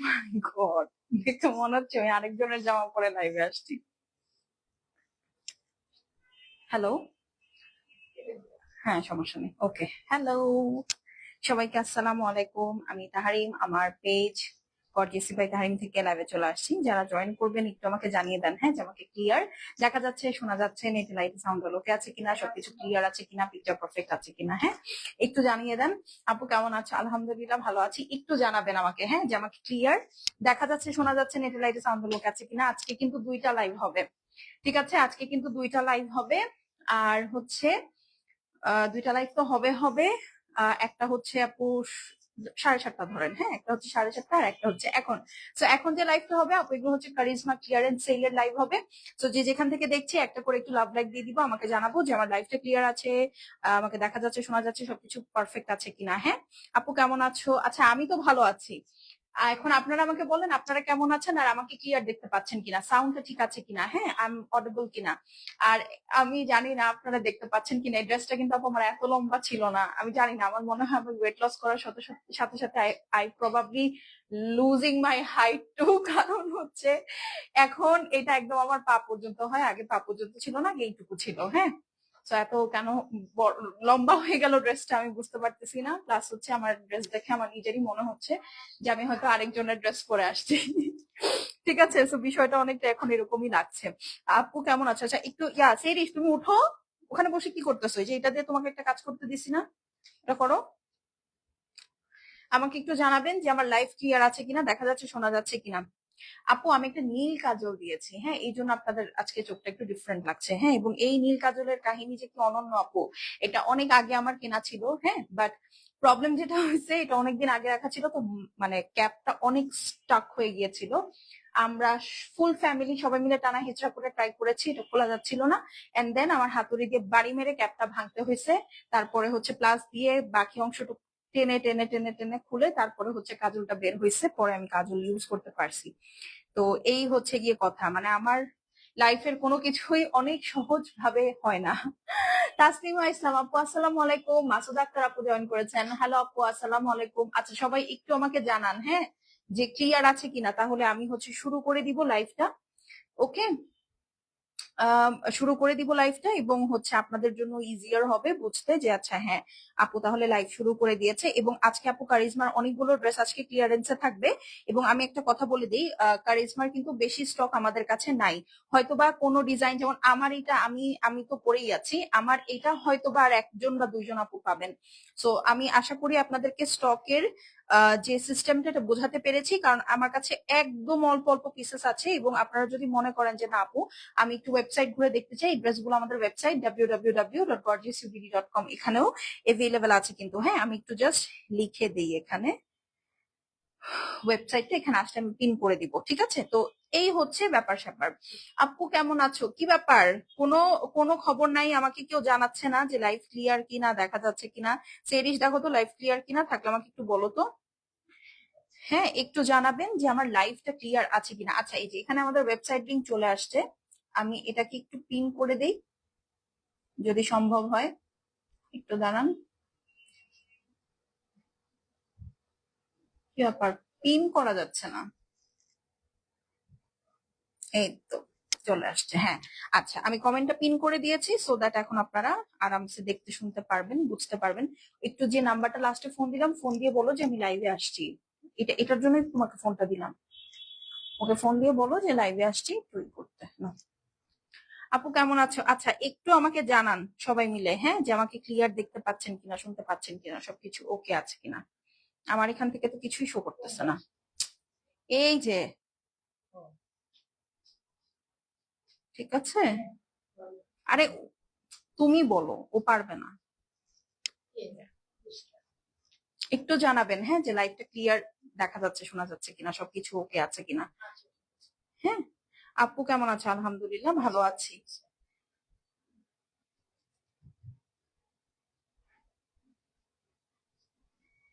মাই god, দেখে মনে হচ্ছে আমি আরেকজনের জামা পরে লাইভে আসছি। হ্যালো, হ্যাঁ সমস্যা নেই, ওকে। হ্যালো সবাইকে, আসসালামু আলাইকুম। আমি তাহারিম, আমার পেজ গর্জিয়াসি বাই তাহারিম থেকে লাইভে চলে আসছি। যারা জয়েন করবেন একটু আমাকে জানিয়ে দেন, হ্যাঁ, যে আমাকে ক্লিয়ার দেখা যাচ্ছে, শোনা যাচ্ছে, নেট লাইট সাউন্ড ওকে আছে কিনা, সবকিছু ক্লিয়ার আছে কিনা, পিকচার পারফেক্ট আছে কিনা, হ্যাঁ একটু জানিয়ে দেন। আপু কেমন আছে? আলহামদুলিল্লাহ ভালো আছি। একটু জানাবেন আমাকে, হ্যাঁ, যে আমাকে ক্লিয়ার দেখা যাচ্ছে, শোনা যাচ্ছে, নেট লাইট সাউন্ড ওকে আছে কিনা। আজকে কিন্তু 2টা লাইভ হবে, ঠিক আছে? আজকে কিন্তু 2টা লাইভ হবে। আর হচ্ছে 2টা লাইভ তো হবে হবে। একটা হচ্ছে আপু 7:30 ধরেন, হ্যাঁ, একটা হচ্ছে 7:30 আর একটা হচ্ছে এখন। তো এখন যে লাইভটা হবে আপু, এগুলো হচ্ছে কারিজমা ক্লিয়ারেন্স সেলের লাইভ হবে। তো যে যেখান থেকে দেখছি একটা করে একটু লাভ লাইক দিয়ে দিব, আমাকে জানাবো যে আমার লাইভটা ক্লিয়ার আছে, আমাকে দেখা যাচ্ছে, শোনা যাচ্ছে, সবকিছু পারফেক্ট আছে কিনা। হ্যাঁ আপু কেমন আছো? আচ্ছা আমি তো ভালো আছি। এখন আপনারা আমাকে বলেন আপনারা কেমন আছেন, আর আমাকে ক্লিয়ার দেখতে পাচ্ছেন কিনা, সাউন্ডটা ঠিক আছে কিনা, হ্যাঁ আই এম অডিবল কিনা। আর আমি জানি না আপনারা দেখতে পাচ্ছেন কিনা, এই ড্রেসটা কিন্তু আপু আমার এত লম্বা ছিল না। আমি জানি না, আমার মনে হয় আমি ওয়েট লস করার সাথে সাথে সাথে I probably losing my height too. কারণ হচ্ছে এখন এটা একদম আমার পা পর্যন্ত হয়, আগে পা পর্যন্ত ছিল না, এইটুকু ছিল। হ্যাঁ, তো এত কেন লম্বা হয়ে গেল ড্রেসটা আমি বুঝতে পারতেছি না। প্লাস হচ্ছে আমার ড্রেস দেখে আমার নিজেরই মনে হচ্ছে যে আমি হয়তো আরেকজনের ড্রেস পরে আসছি। ঠিক আছে, তো বিষয়টা অনেকটা এখন এরকমই লাগছে। আপু কেমন আছো? আচ্ছা একটু সেরিস তুমি উঠো, ওখানে বসে কি করতেছো? এই যে এটা দিয়ে তোমাকে একটা কাজ করতে দিছি না, এটা করো। আমাকে একটু জানাবেন যে আমার লাইফ ক্লিয়ার আছে কিনা, দেখা যাচ্ছে, শোনা যাচ্ছে কিনা। আপু আমি একটা নীল কাজল দিয়েছি, হ্যাঁ, এই জন্য আপনাদের আজকে চোখটা একটু ডিফারেন্ট লাগছে। হ্যাঁ, এবং এই নীল কাজলের কাহিনী যে কি অনন্য আপু, এটা অনেক আগে আমার কেনা ছিল, হ্যাঁ, বাট প্রবলেম যেটা হয়েছে, এটা অনেকদিন আগে রাখা ছিল, তো মানে ক্যাপটা অনেক স্টাক হয়ে গিয়েছিল। আমরা ফুল ফ্যামিলি সবাই মিলে টানা হেঁচড়া করে ট্রাই করেছি, এটা খোলা যাচ্ছিল না। এন্ড দেন আমার হাতুড়ি দিয়ে বাড়ি মেরে ক্যাপটা ভাঙতে হয়েছে। তারপরে হচ্ছে প্লাস দিয়ে বাকি অংশটুকু টেনে টেনে টেনে টেনে খুলে তারপরে হচ্ছে কাজলটা বের হয়েছে, পরে আমি কাজল ইউজ করতে পারছি। তো এই হচ্ছে গিয়ে কথা, মানে আমার লাইফের কোনো কিছুই অনেক সহজ ভাবে হয় না। তাসনিমা ইসলাম আপু আসসালামু আলাইকুম। মাসুদ আক্তার আপু জয়েন করেছেন, হ্যালো আপু আসসালামু আলাইকুম। আচ্ছা সবাই একটু আমাকে জানান, হ্যাঁ, যে ক্লিয়ার আছে কিনা, তাহলে আমি হচ্ছে শুরু করে দিব লাইভটা। ওকে, শুরু করে দিব লাইভটা, এবং হচ্ছে আপনাদের জন্য ইজিয়ার হবে বুঝতে যে আচ্ছা হ্যাঁ আপু তাহলে লাইভ শুরু করে দিয়েছে। এবং আজকে আপু কারিজমার অনেকগুলো ড্রেস আজকে ক্লিয়ারেন্সে থাকবে। এবং আমি একটা কথা বলে দিই, কারিজমার কিন্তু বেশি স্টক আমাদের কাছে নাই। হয়তোবা কোনো ডিজাইন, যেমন আমার এটা, আমি আমি তো পরেই আছি, আমার এটা হয়তোবা আর একজন বা দুইজন আপু পাবেন। সো আমি আশা করি আপনাদেরকে স্টকের যে সিস্টেমটা, এটা বোঝাতে পেরেছি, কারণ আমার কাছে একদম অল্প অল্প পিসেস আছে। এবং আপনারা যদি মনে করেন যে না আপু আমি একটু ওয়েবসাইট ঘুরে দেখতে চাই, ড্রেসগুলো আমাদের ওয়েবসাইট www.gorgeousubd.com, এখানেও এভেলেবেল আছে কিন্তু। হ্যাঁ আমি একটু জাস্ট লিখে দিই এখানে ওয়েবসাইটটা, এখানে আসলে আমি পিন করে দিব, ঠিক আছে? তো এই হচ্ছে ব্যাপার স্যাপার। আপু কেমন আছো? কি ব্যাপার, কোনো কোনো খবর নাই, আমাকে কেউ জানাচ্ছে না যে লাইভ ক্লিয়ার কিনা, দেখা যাচ্ছে কিনা। সেরিস দেখো তো লাইভ ক্লিয়ার কিনা, থাকলে আমাকে একটু বলো তো। হ্যাঁ একটু জানাবেন যে আমার লাইভটা ক্লিয়ার আছে কিনা। আচ্ছা এই যে এখানে আমাদের ওয়েবসাইট লিংক চলে আসছে, আমি এটাকে একটু পিন করে দেই যদি সম্ভব হয়, একটু দাঁড়ান। কি ব্যাপার, পিন করা যাচ্ছে না? এই তো চলে আসছে, হ্যাঁ। আচ্ছা আমি কমেন্টটা পিন করে দিয়েছি, সো দ্যাট এখন আপনারা আরামসে দেখতে শুনতে পারবেন, বুঝতে পারবেন। একটু যে নাম্বারটা লাস্টে ফোন দিলাম, ফোন দিয়ে বলো যে আমি লাইভে আসছি। এটার জন্যই তোমাকে ফোনটা দিলাম। ওকে ফোন দিয়ে বলো যে লাইভে আসছি, তুই করতে না। আপু কেমন আছো? আচ্ছা একটু আমাকে জানান সবাই মিলে, হ্যাঁ, যে আমাকে ক্লিয়ার দেখতে পাচ্ছেন কিনা, শুনতে পাচ্ছেন কিনা, সবকিছু ওকে আছে কিনা। আমার এখান থেকে তো কিছুই শো করতেছে না। এই যে, ঠিক আছে, আরে তুমি বলো, ও পারবে না। একটু জানাবেন, হ্যাঁ, যে লাইভটা ক্লিয়ার দেখা যাচ্ছে, শোনা যাচ্ছে কিনা, সবকিছু ওকে আছে কিনা। হ্যাঁ আপু কেমন আছে? আলহামদুলিল্লাহ ভালো আছি।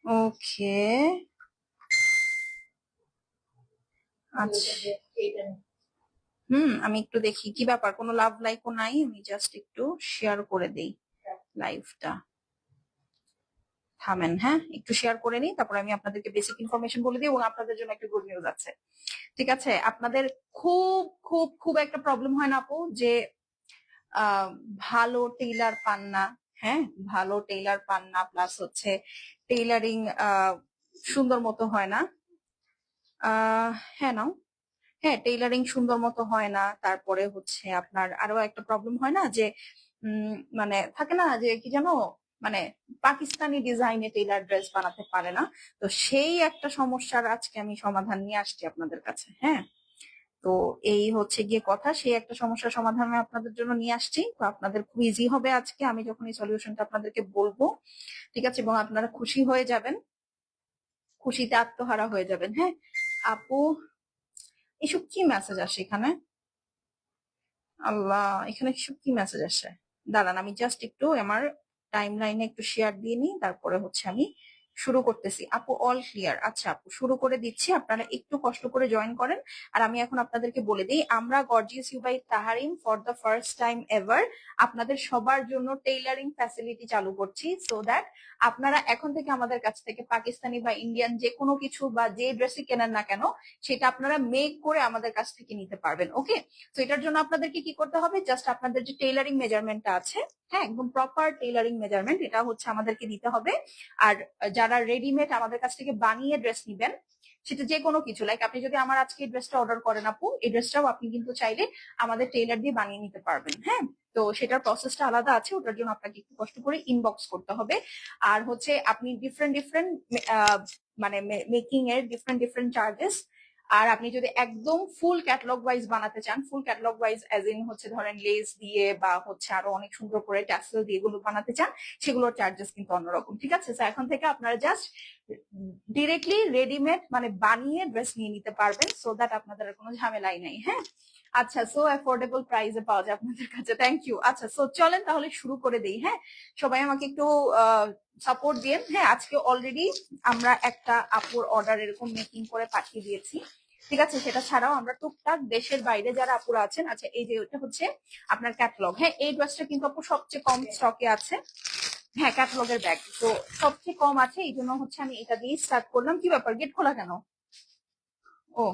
ওকে, আচ্ছা। আমি একটু দেখি কি ব্যাপার, কোনো লাভ লাইকও নাই, আমি জাস্ট একটু শেয়ার করে দেই লাইভটা। থামেন, হ্যাঁ একটু শেয়ার করে নিই, তারপর আমি আপনাদেরকে বেসিক ইনফরমেশন বলে দিই এবং আপনাদের জন্য একটা গুড নিউজ আছে। ঠিক আছে, আপনাদের খুব খুব খুব একটা প্রবলেম হয় না আপু যে ভালো টেইলার পান না? হ্যাঁ, ভালো টেইলার পান না, প্লাস হচ্ছে টেইলারিং সুন্দর মতো হয় না। হ্যাঁ নাও, হ্যাঁ টেইলারিং সুন্দর মতো হয় না, তারপরে হচ্ছে আপনার আরো একটা প্রবলেম হয় না যে মানে থাকে না যে কি জানো, মানে পাকিস্তানি ডিজাইনে টেইলার ড্রেস বানাতে পারে না। তো সেই একটা সমস্যার আজকে আমি সমাধান নিয়ে আসছি আপনাদের কাছে। হ্যাঁ, তো এই হচ্ছে গিয়ে কথা, সেই একটা সমস্যার সমাধান আমি আপনাদের জন্য নিয়ে আসছি। তো আপনাদের খুব ইজি হবে আজকে আমি যখন এই সলিউশনটা আপনাদেরকে বলবো। ঠিক আছে, এবং আপনারা খুশি হয়ে যাবেন, খুশিতে আত্মহারা হয়ে যাবেন। হ্যাঁ আপু, এসব কি মেসেজ আসে এখানে? আল্লাহ, এখানে এসব কি মেসেজ আসে? দাঁড়ান, আমি জাস্ট একটু আমার টাইম লাইনে একটু শেয়ার দিয়ে নিই, তারপরে হচ্ছে আমি শুরু করতেছি। আপু অল ক্লিয়ার? আচ্ছা আপু, শুরু করে দিচ্ছি, আপনারা একটু কষ্ট করে জয়েন করেন। আর আমি এখন আপনাদেরকে বলে দিই, আমরা gorgeous you by Taharim for the first time ever আপনাদের সবার জন্য টেইলারিং ফ্যাসিলিটি চালু করছি, সো দ্যাট আপনারা এখন থেকে আমাদের কাছ থেকে পাকিস্তানি বা ইন্ডিয়ান যে কোনো কিছু বা যে ড্রেসই কেনেন না কেন, সেটা আপনারা মেক করে আমাদের কাছ থেকে নিতে পারবেন। ওকে, তো এটার জন্য আপনাদেরকে কি করতে হবে, জাস্ট আপনাদের যে টেইলারিং মেজারমেন্টটা আছে, হ্যাঁ একদম প্রপার টেইলারিং মেজারমেন্ট, এটা হচ্ছে আমাদেরকে দিতে হবে। আর যারা রেডিমেড আমাদের কাছ থেকে বানিয়ে ড্রেস নিবেন, সেটা যে কোনো কিছু, লাইক আপনি যদি আমার আজকে এই ড্রেসটা অর্ডার করেন আপু, এই ড্রেসটাও আপনি কিন্তু চাইলে আমাদের টেইলার দিয়ে বানিয়ে নিতে পারবেন। হ্যাঁ, তো সেটার প্রসেসটা আলাদা আছে, ওটার জন্য আপনাকে একটু কষ্ট করে ইনবক্স করতে হবে। আর হচ্ছে আপনি ডিফারেন্ট ডিফারেন্ট মানে মেকিং এর ডিফারেন্ট ডিফারেন্ট চার্জেস। আর আপনি যদি একদম ফুল ক্যাটালগ ওয়াইজ বানাতে চান, ফুল ক্যাটালগ ওয়াইজ এজ ইন হচ্ছে ধরেন লেস দিয়ে বা হচ্ছে আরো অনেক সুন্দর করে ট্যাসেল দিয়ে এগুলো বানাতে চান, সেগুলোর চার্জেস কিন্তু অন্যরকম। ঠিক আছে, তো এখন থেকে আপনারা জাস্ট ডিরেক্টলি রেডিমেড মানে বানিয়ে ড্রেস নিয়ে নিতে পারবেন, সো দ্যাট আপনাদের আর কোনো ঝামেলাই নাই। হ্যাঁ, আচ্ছা, সো অ্যাফোর্ডেবল প্রাইসে পাওয়া যায় আপনাদের কাছে, থ্যাংক ইউ। আচ্ছা, সো চলেন তাহলে শুরু করে দেই। হ্যাঁ, সবাই আমাকে একটু সাপোর্ট দিন। হ্যাঁ, আজকে অলরেডি আমরা একটা আপুর অর্ডার এরকম মেকিং করে পাঠিয়ে দিয়েছি। ঠিক আছে, সেটা ছাড়াও আমরা টুকটাক দেশের বাইরে যারা আপুরা আছেন, আচ্ছা এই যে এটা হচ্ছে আপনার ক্যাটালগ। হ্যাঁ, এই ড্রেসটা কিন্তু আপু সবচেয়ে কম স্টকে আছে। হ্যাঁ, ক্যাটালগের ব্যাগ তো সবচেয়ে কম আছে, এই জন্য হচ্ছে আমি এটা দিয়ে স্টার্ট করলাম। কি ব্যাপার, গেট খোলা কেন? ও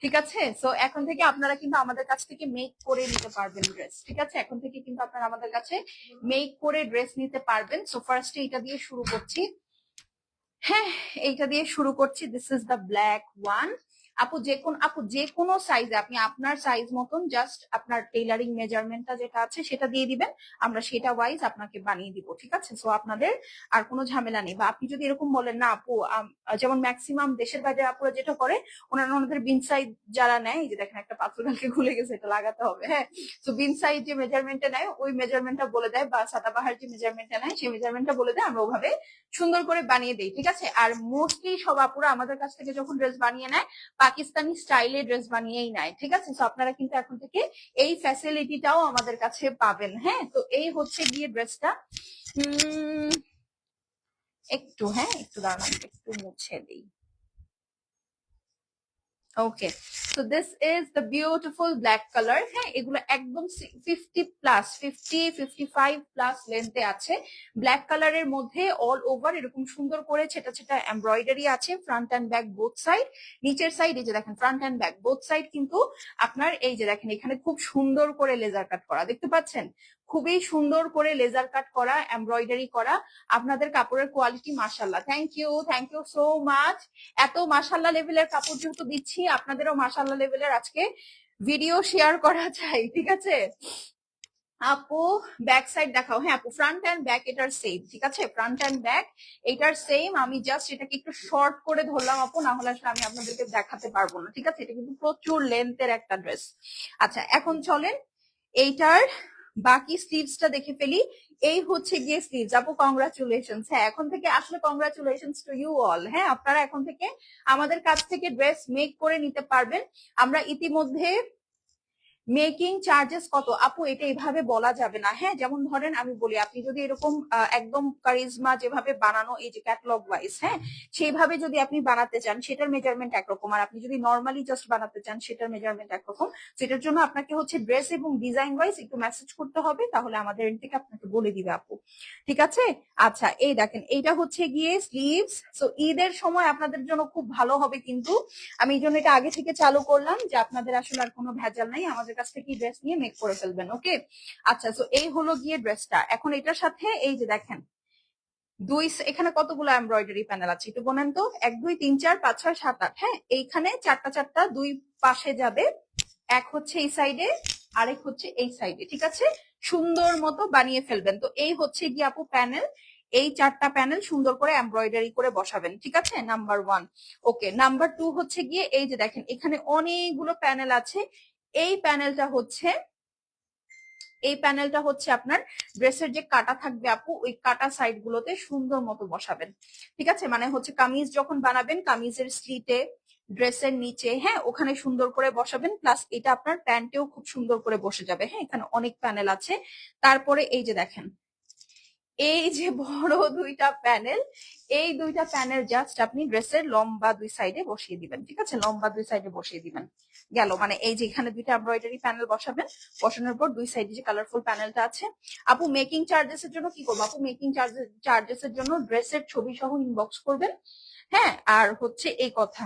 ঠিক আছে, সো এখন থেকে আপনারা কিন্তু আমাদের কাছ থেকে মেক করে নিতে পারবেন ড্রেস। ঠিক আছে, এখন থেকে কিন্তু আপনারা আমাদের কাছে মেক করে ড্রেস নিতে পারবেন। সো ফার্স্টে এটা দিয়ে শুরু করছি। হ্যাঁ, এইটা দিয়ে শুরু করছি। This is the black one. আপু যে কোনো সাইজে আপনি আপনার সাইজ মতন জাস্ট আপনার টেইলারিং মেজারমেন্টটা যেটা আছে সেটা দিয়ে দিবেন, আমরা সেটা ওয়াইজ আপনাকে বানিয়ে দিব। ঠিক আছে, সো আপনাদের আর কোনো ঝামেলা নেই। বা আপনি যদি এরকম বলেন না আপু, যেমন ম্যাক্সিমাম দেশের বাইরে আপুরা যেটা করে, ওনাদের বিন সাইজ যারা নেয়, এই যে দেখেন একটা পাথর কালকে খুলে গেছে, এটা লাগাতে হবে। হ্যাঁ, তো বিন সাইজ যে মেজারমেন্টটা নেয় ওই মেজারমেন্টটা বলে দেয়, বা সাদাবাহার যে মেজারমেন্টটা নেয় সেই মেজারমেন্টটা বলে দেয়, আমরা ওভাবে সুন্দর করে বানিয়ে দেই। ঠিক আছে, আর মোস্টলি সব আপুরা আমাদের কাছ থেকে যখন ড্রেস বানিয়ে নেয়, পাকিস্তানি স্টাইলে ড্রেস বানিয়েই নেয়। ঠিক আছে, তো আপনারা কিন্তু এখন থেকে এই ফ্যাসিলিটিটাও আমাদের কাছে পাবেন। হ্যাঁ, তো এই হচ্ছে গিয়ে ড্রেসটা। একটু, হ্যাঁ একটু দাঁড়ান, একটু মুছে দিই। Okay, so this is the beautiful black colour. হ্যাঁ, এগুলো একদম 50+55+ লেন্থে আছে। ব্ল্যাক কালারের মধ্যে অল ওভার এরকম সুন্দর করে ছেটা ছেটা এমব্রয়ডারি আছে, front and back both side. নিচের সাইড এই যে দেখেন, front and back both side কিন্তু আপনার এই যে দেখেন এখানে খুব সুন্দর করে লেজার কাট করা, দেখতে পাচ্ছেন? খুবই সুন্দর করে লেজার কাট করা, এমব্রয়ডারি করা। আপনাদের কাপড়ের কোয়ালিটি মাশাআল্লাহ, থ্যাংক ইউ সো মাচ। এত মাশাআল্লাহ লেভেলের কাপড় যেহেতু দিচ্ছি, আপনাদেরও মাশাআল্লাহ লেভেলের আজকে ভিডিও শেয়ার করা চাই। ঠিক আছে আপু, ব্যাক সাইড দেখাও। হ্যাঁ আপু, ফ্রন্ট এন্ড ব্যাক এটার সেম। ঠিক আছে, ফ্রন্ট এন্ড ব্যাক এটার সেম। আমি জাস্ট এটাকে একটু শর্ট করে ধরলাম আপু, না হলে আসলে আমি আপনাদেরকে দেখাতে পারবো না। ঠিক আছে, এটা কিন্তু প্রচুর লেন্থের একটা ড্রেস। আচ্ছা, এখন চলেন এইটার বাকি স্লিভসটা দেখে ফেলি। এই হচ্ছে গিয়ে স্লিভস। আপু কংগ্রাচুলেশনস। হ্যাঁ, এখন থেকে আসলে কংগ্রাচুলেশনস টু ইউ অল। হ্যাঁ, আপনারা এখন থেকে আমাদের কাছ থেকে ড্রেস মেক করে নিতে পারবেন। আমরা ইতিমধ্যে মেকিং চার্জেস কত আপু, এটা এইভাবে বলা যাবে না। হ্যাঁ, যেমন ধরেন আমি বলি, আপনি যদি এরকম একদম কারিজমা যেভাবে বানানো, এই যে ক্যাটালগ ওয়াইজ, হ্যাঁ, সেইভাবে যদি আপনি বানাতে চান সেটার মেজারমেন্ট একরকম, আর আপনি যদি নর্মালি জাস্ট বানাতে চান সেটার মেজারমেন্ট একরকম। সেটার জন্য আপনাকে হচ্ছে ড্রেস এবং ডিজাইন ওয়াইজ একটু মেসেজ করতে হবে, তাহলে আমাদের এন্ড থেকে আপনাকে বলে দিবে আপু। ঠিক আছে। আচ্ছা, এই দেখেন, এইটা হচ্ছে গিয়ে স্লিভস। সো ঈদের সময় আপনাদের জন্য খুব ভালো হবে, কিন্তু আমি এই জন্য এটা আগে থেকে চালু করলাম যে আপনাদের আসলে আর কোনো ভেজাল নাই, আমাদের কাছ থেকে ড্রেস নিয়ে মেক করে ফেলবেন। ওকে। আচ্ছা, তো এই হলো গিয়ে ড্রেসটা। এখন এটার সাথে এই যে দেখেন, এখানে কতগুলো এমব্রয়ডারি প্যানেল আছে একটু বলেন তো? 1 2 3 4 5 6 7 8। হ্যাঁ, এইখানে চারটা চারটা দুই পাশে যাবে, এক হচ্ছে এই সাইডে, আরেক হচ্ছে এই সাইডে। ঠিক আছে, সুন্দর মতো বানিয়ে ফেলবেন। তো এই হচ্ছে গিয়ে আপু প্যানেল, এই চারটা প্যানেল সুন্দর করে এমব্রয়ডারি করে বসাবেন। ঠিক আছে, নাম্বার 1। ওকে, নাম্বার 2 হচ্ছে গিয়ে এই যে দেখেন, এখানে অনেকগুলো প্যানেল আছে। এই প্যানেলটা হচ্ছে আপনার ড্রেসের যে কাটা থাকবে আপু, ওই কাটা সাইড গুলোতে সুন্দর মতো বসাবেন। ঠিক আছে, মানে হচ্ছে কামিজ যখন বানাবেন, কামিজের স্লিটে, ড্রেসের নিচে, হ্যাঁ, ওখানে সুন্দর করে বসাবেন। প্লাস এটা আপনার প্যান্টেও খুব সুন্দর করে বসে যাবে। হ্যাঁ, এখানে অনেক প্যানেল আছে। তারপরে এই যে দেখেন, এই যে বড় দুইটা প্যানেল, এই দুইটা প্যানেল জাস্ট আপনি ড্রেসের লম্বা দুই সাইডে বসিয়ে দিবেন। ঠিক আছে, লম্বা দুই সাইডে বসিয়ে দিবেন। গেল, মানে এই যে এখানে দুইটা এমব্রয়ডারি প্যানেল বসাবেন, বসানোর পর দুই সাইডে যে কালারফুল প্যানেলটা আছে। আপু মেকিং চার্জেস এর জন্য কি করবো? আপু মেকিং চার্জেস এর জন্য ড্রেসের ছবি সহ ইনবক্স করবেন। হ্যাঁ, আর হচ্ছে এই কথা।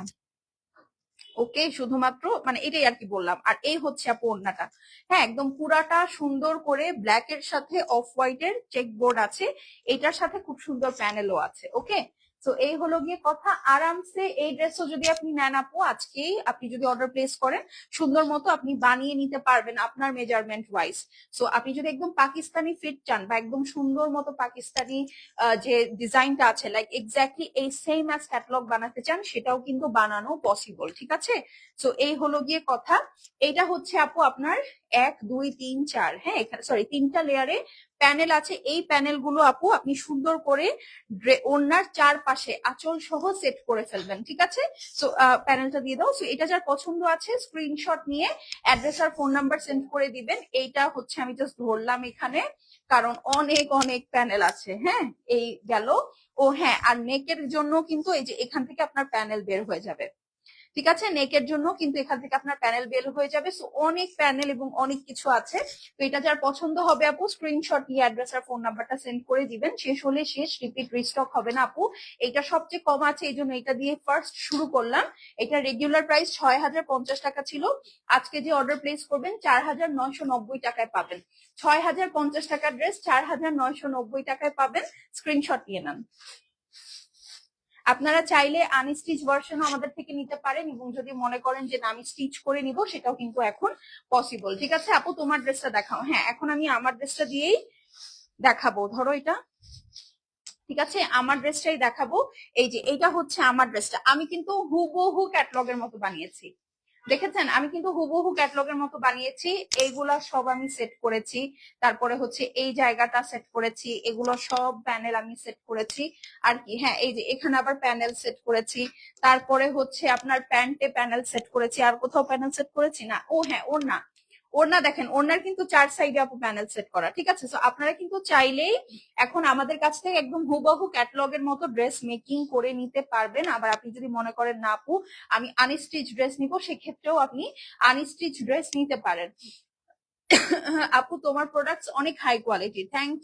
ওকে, শুধুমাত্র মানে এটাই আর কি বললাম। আর এই হচ্ছে আপু ওড়নাটা। হ্যাঁ, একদম পুরাটা সুন্দর করে ব্ল্যাক এর সাথে অফ হোয়াইট এর চেক বোর্ড আছে, এটার সাথে খুব সুন্দর প্যানেলও আছে। ওকে, তো এই হলো গিয়ে কথা। আরামসে এই ড্রেসও যদি আপনি নেন আপু, আজকেই আপনি যদি অর্ডার প্লেস করেন, সুন্দর মতো আপনি বানিয়ে নিতে পারবেন আপনার মেজারমেন্ট ওয়াইজ। সো আপনি যদি একদম পাকিস্তানি ফিট চান, বা একদম সুন্দর মতো পাকিস্তানি যে ডিজাইনটা আছে, লাইক এক্স্যাক্টলি এই সেম অ্যাজ ক্যাটালগ বানাতে চান, সেটাও কিন্তু বানানো পসিবল। ঠিক আছে, তো এই হলো গিয়ে কথা। এইটা হচ্ছে আপু আপনার 1 2 3 4, হ্যাঁ, এখানে সরি 3টা লেয়ারে প্যানেল আছে। এই প্যানেল গুলো আপু আপনি সুন্দর করে ওড়নার চারপাশে আঁচল সহ সেট করে ফেলবেন। ঠিক আছে, সো প্যানেলটা দিয়ে দাও। সো এটা যার পছন্দ আছে স্ক্রিনশট নিয়ে অ্যাড্রেস আর ফোন নাম্বার সেন্ড করে দিবেন। এইটা হচ্ছে আমি জাস্ট ধরলাম এখানে, কারণ অনেক অনেক প্যানেল আছে। হ্যাঁ, এই গেল। ও হ্যাঁ, আর নেকের জন্য কিন্তু এই যে এখান থেকে আপনার প্যানেল বের হয়ে যাবে। ঠিক আছে, নেকের জন্য কিন্তু এখান থেকে আপনার প্যানেল বের হয়ে যাবে। সো অনেক প্যানেল এবং অনেক কিছু আছে। তো এটা যার পছন্দ হবে আপু স্ক্রিনশট নিয়ে অ্যাড্রেস আর ফোন নাম্বারটা সেন্ড করে দিবেন। শেষ হলে শেষ, রিপিট রিস্টক হবে না আপু। এটা সবচেয়ে কম আছে, এই জন্য এটা দিয়ে ফার্স্ট শুরু করলাম। এটা রেগুলার প্রাইস 6050 টাকা ছিল, আজকে যে অর্ডার প্লেস করবেন 4990 টাকায় পাবেন। 6050 টাকার ড্রেস 4990 টাকায় পাবেন। স্ক্রিনশট নিয়ে নেন। আপনারা চাইলে আনস্টিচ ভার্সনও আমাদের থেকে নিতে পারেন, এবং যদি মনে করেন যে আমি স্টিচ করে নিব, সেটাও কিন্তু এখন পসিবল। ঠিক আছে আপু, তোমার ড্রেসটা দেখাও। হ্যাঁ, এখন আমি আমার ড্রেসটা দিয়েই দেখাবো। ধরো এটা। ঠিক আছে, আমার ড্রেসটাই দেখাবো। এই যে এইটা হচ্ছে আমার ড্রেসটা, আমি কিন্তু হুবহু ক্যাটলগের মতো বানিয়েছি। দেখেছেন, আমি কিন্তু হুবহু ক্যাটলগের মতো বানিয়েছি। এইগুলা সব আমি সেট করেছি, তারপরে হচ্ছে এই জায়গাটা সেট করেছি, এগুলো সব প্যানেল আমি সেট করেছি। আর কি, হ্যাঁ, এই যে এখানে আবার প্যানেল সেট করেছি। তারপরে হচ্ছে আপনার প্যান্টে প্যানেল সেট করেছি। আর কোথাও প্যানেল সেট করেছি না? ও হ্যাঁ, ওড়না। ওড়না দেখেন, ওড়নার কিন্তু 4 সাইডে আপু প্যানেল সেট করা। ঠিক আছে, তো আপনারা কিন্তু চাইলেই এখন আমাদের কাছ থেকে একদম হুবহু ক্যাটলগের মতো ড্রেস মেকিং করে নিতে পারবেন। আবার আপনি যদি মনে করেন না আপু আমি আনস্টিচ ড্রেস নিব, সেক্ষেত্রেও আপনি আনস্টিচ ড্রেস নিতে পারেন। আপু তোমার প্রোডাক্টস অনেক high quality, thank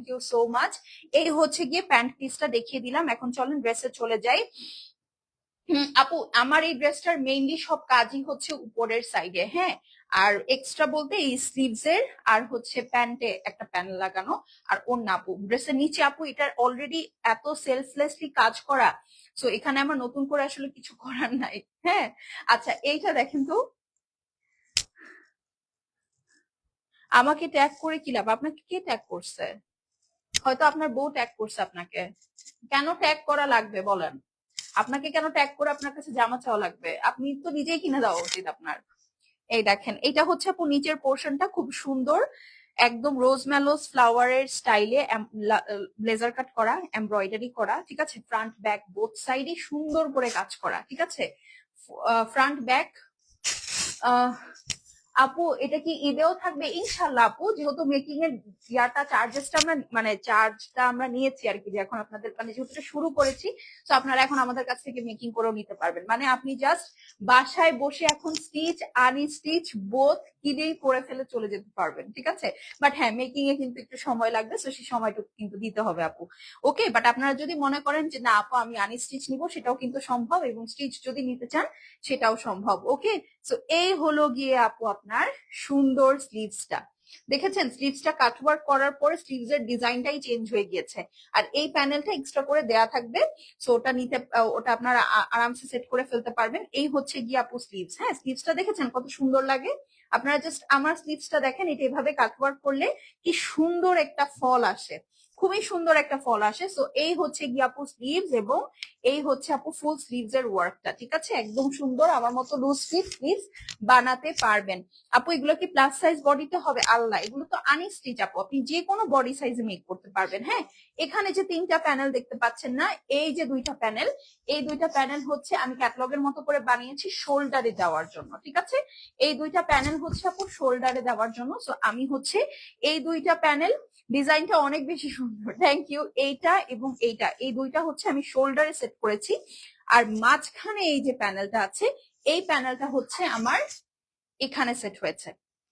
you so much. এই হচ্ছে গিয়ে প্যান্ট পিসটা দেখিয়ে দিলাম, এখন চলেন ড্রেসে চলে যাই। আপু আমার এই ড্রেসটার মেইনলি সব কাজই হচ্ছে উপরের সাইডে। হ্যাঁ, আর এক্সট্রা বলতে এই স্লিভস এর আর হচ্ছে প্যান্টে একটা প্যানেল লাগানো। আর ওড়না আপু ড্রেসের নিচে আপু এটার অলরেডি এত সেলফলেসলি কাজ করা, সো এখানে আমার নতুন করে আসলে কিছু করার নাই। হ্যাঁ, আচ্ছা, এইটা দেখেন তো। আমাকে ট্যাগ করে কি লাভ? আপনাকে কে ট্যাগ করছে? হয়তো আপনার বউ ট্যাগ করছে আপনাকে। কেন ট্যাগ করা লাগবে বলেন? আপনাকে কেন ট্যাগ করে আপনার কাছে জামা চাওয়া লাগবে? আপনি তো নিজেই কিনে দেওয়া উচিত আপনার। এই দেখেন, এটা হচ্ছে আপু নিচের পোর্শনটা খুব সুন্দর, একদম রোজ ম্যালোস ফ্লাওয়ারের স্টাইলে ব্লেজার কাট করা, এমব্রয়ডারি করা। ঠিক আছে, ফ্রন্ট ব্যাক বোথ সাইডে সুন্দর করে কাজ করা। ঠিক আছে, ফ্রন্ট ব্যাক আপু এটা কি ঈদেও থাকবে? ইনশাল্লাহ আপু, যেহেতু মেকিং এর চার্জেসটা আমরা মানে চার্জটা আমরা নিয়েছি আর কি, যে এখন আপনাদের মানে যেহেতু এটা শুরু করেছি, তো আপনারা এখন আমাদের কাছ থেকে মেকিং করেও নিতে পারবেন। মানে আপনি জাস্ট বাসায় বসে এখন স্টিচ আনস্টিচ বোথ কিনেই করে ফেলে চলে যেতে পারবেন, ঠিক আছে। বাট হ্যাঁ, মেকিং এ কিন্তু একটু সময় লাগবে, তো সেই সময়টুকু কিন্তু দিতে হবে আপু। ওকে, বাট আপনারা যদি মনে করেন যে না আপু আমি আনস্টিচ নিব, সেটাও কিন্তু সম্ভব, এবং স্টিচ যদি নিতে চান সেটাও সম্ভব। ওকে, সো এই হলো গিয়ে আপু আপনার সুন্দর স্লিভসটা। দেখেছেন স্লিভসটা কাটওয়ার্ক করার পর স্লিভস এর ডিজাইনটাই চেঞ্জ হয়ে গিয়েছে। আর এই প্যানেলটা এক্সট্রা করে দেয়া থাকবে, সো ওটা নিতে ওটা আপনারা আরামসে সেট করে ফেলতে পারবেন। এই হচ্ছে গিয়ে আপু স্লিভস। হ্যাঁ, স্লিভসটা দেখেছেন কত সুন্দর লাগে? আপনারা জাস্ট আমার স্লিভসটা দেখেন, এটা এভাবে কাটওয়ার্ক করলে কি সুন্দর একটা ফল আসে, খুবই সুন্দর একটা ফল আসে। সো এই হচ্ছে গিয়ে আপু স্লিভস, এবং এই হচ্ছে আপু ফুল স্লিভস এর ওয়ার্কটা, ঠিক আছে। একদম সুন্দর, আমার মতো লুজ ফিট স্লিভস বানাতে পারবেন আপু। এগুলো কি প্লাস সাইজ বডিতে হবে? আল্লাহ, এগুলো তো আনস্টিচ আপু, আপনি যে কোনো বডি সাইজে মেক করতে পারবেন। হ্যাঁ, এখানে যে 3টা প্যানেল দেখতে পাচ্ছেন না, এই যে 2টা প্যানেল, এই 2টা প্যানেল হচ্ছে আমি ক্যাটালগের মতো করে বানিয়েছি শোল্ডারে দেওয়ার জন্য, ঠিক আছে। এই 2টা প্যানেল হচ্ছে আপু শোল্ডারে দেওয়ার জন্য। সো আমি হচ্ছে এই 2টা প্যানেল, ডিজাইনটা অনেক বেশি সুন্দর, থ্যাংক ইউ। এইটা এবং এইটা, এই 2টা হচ্ছে আমি শোল্ডারে সেট করেছি। আর মাঝখানে এই যে প্যানেলটা আছে, এই প্যানেলটা হচ্ছে আমার এখানে সেট হয়েছে।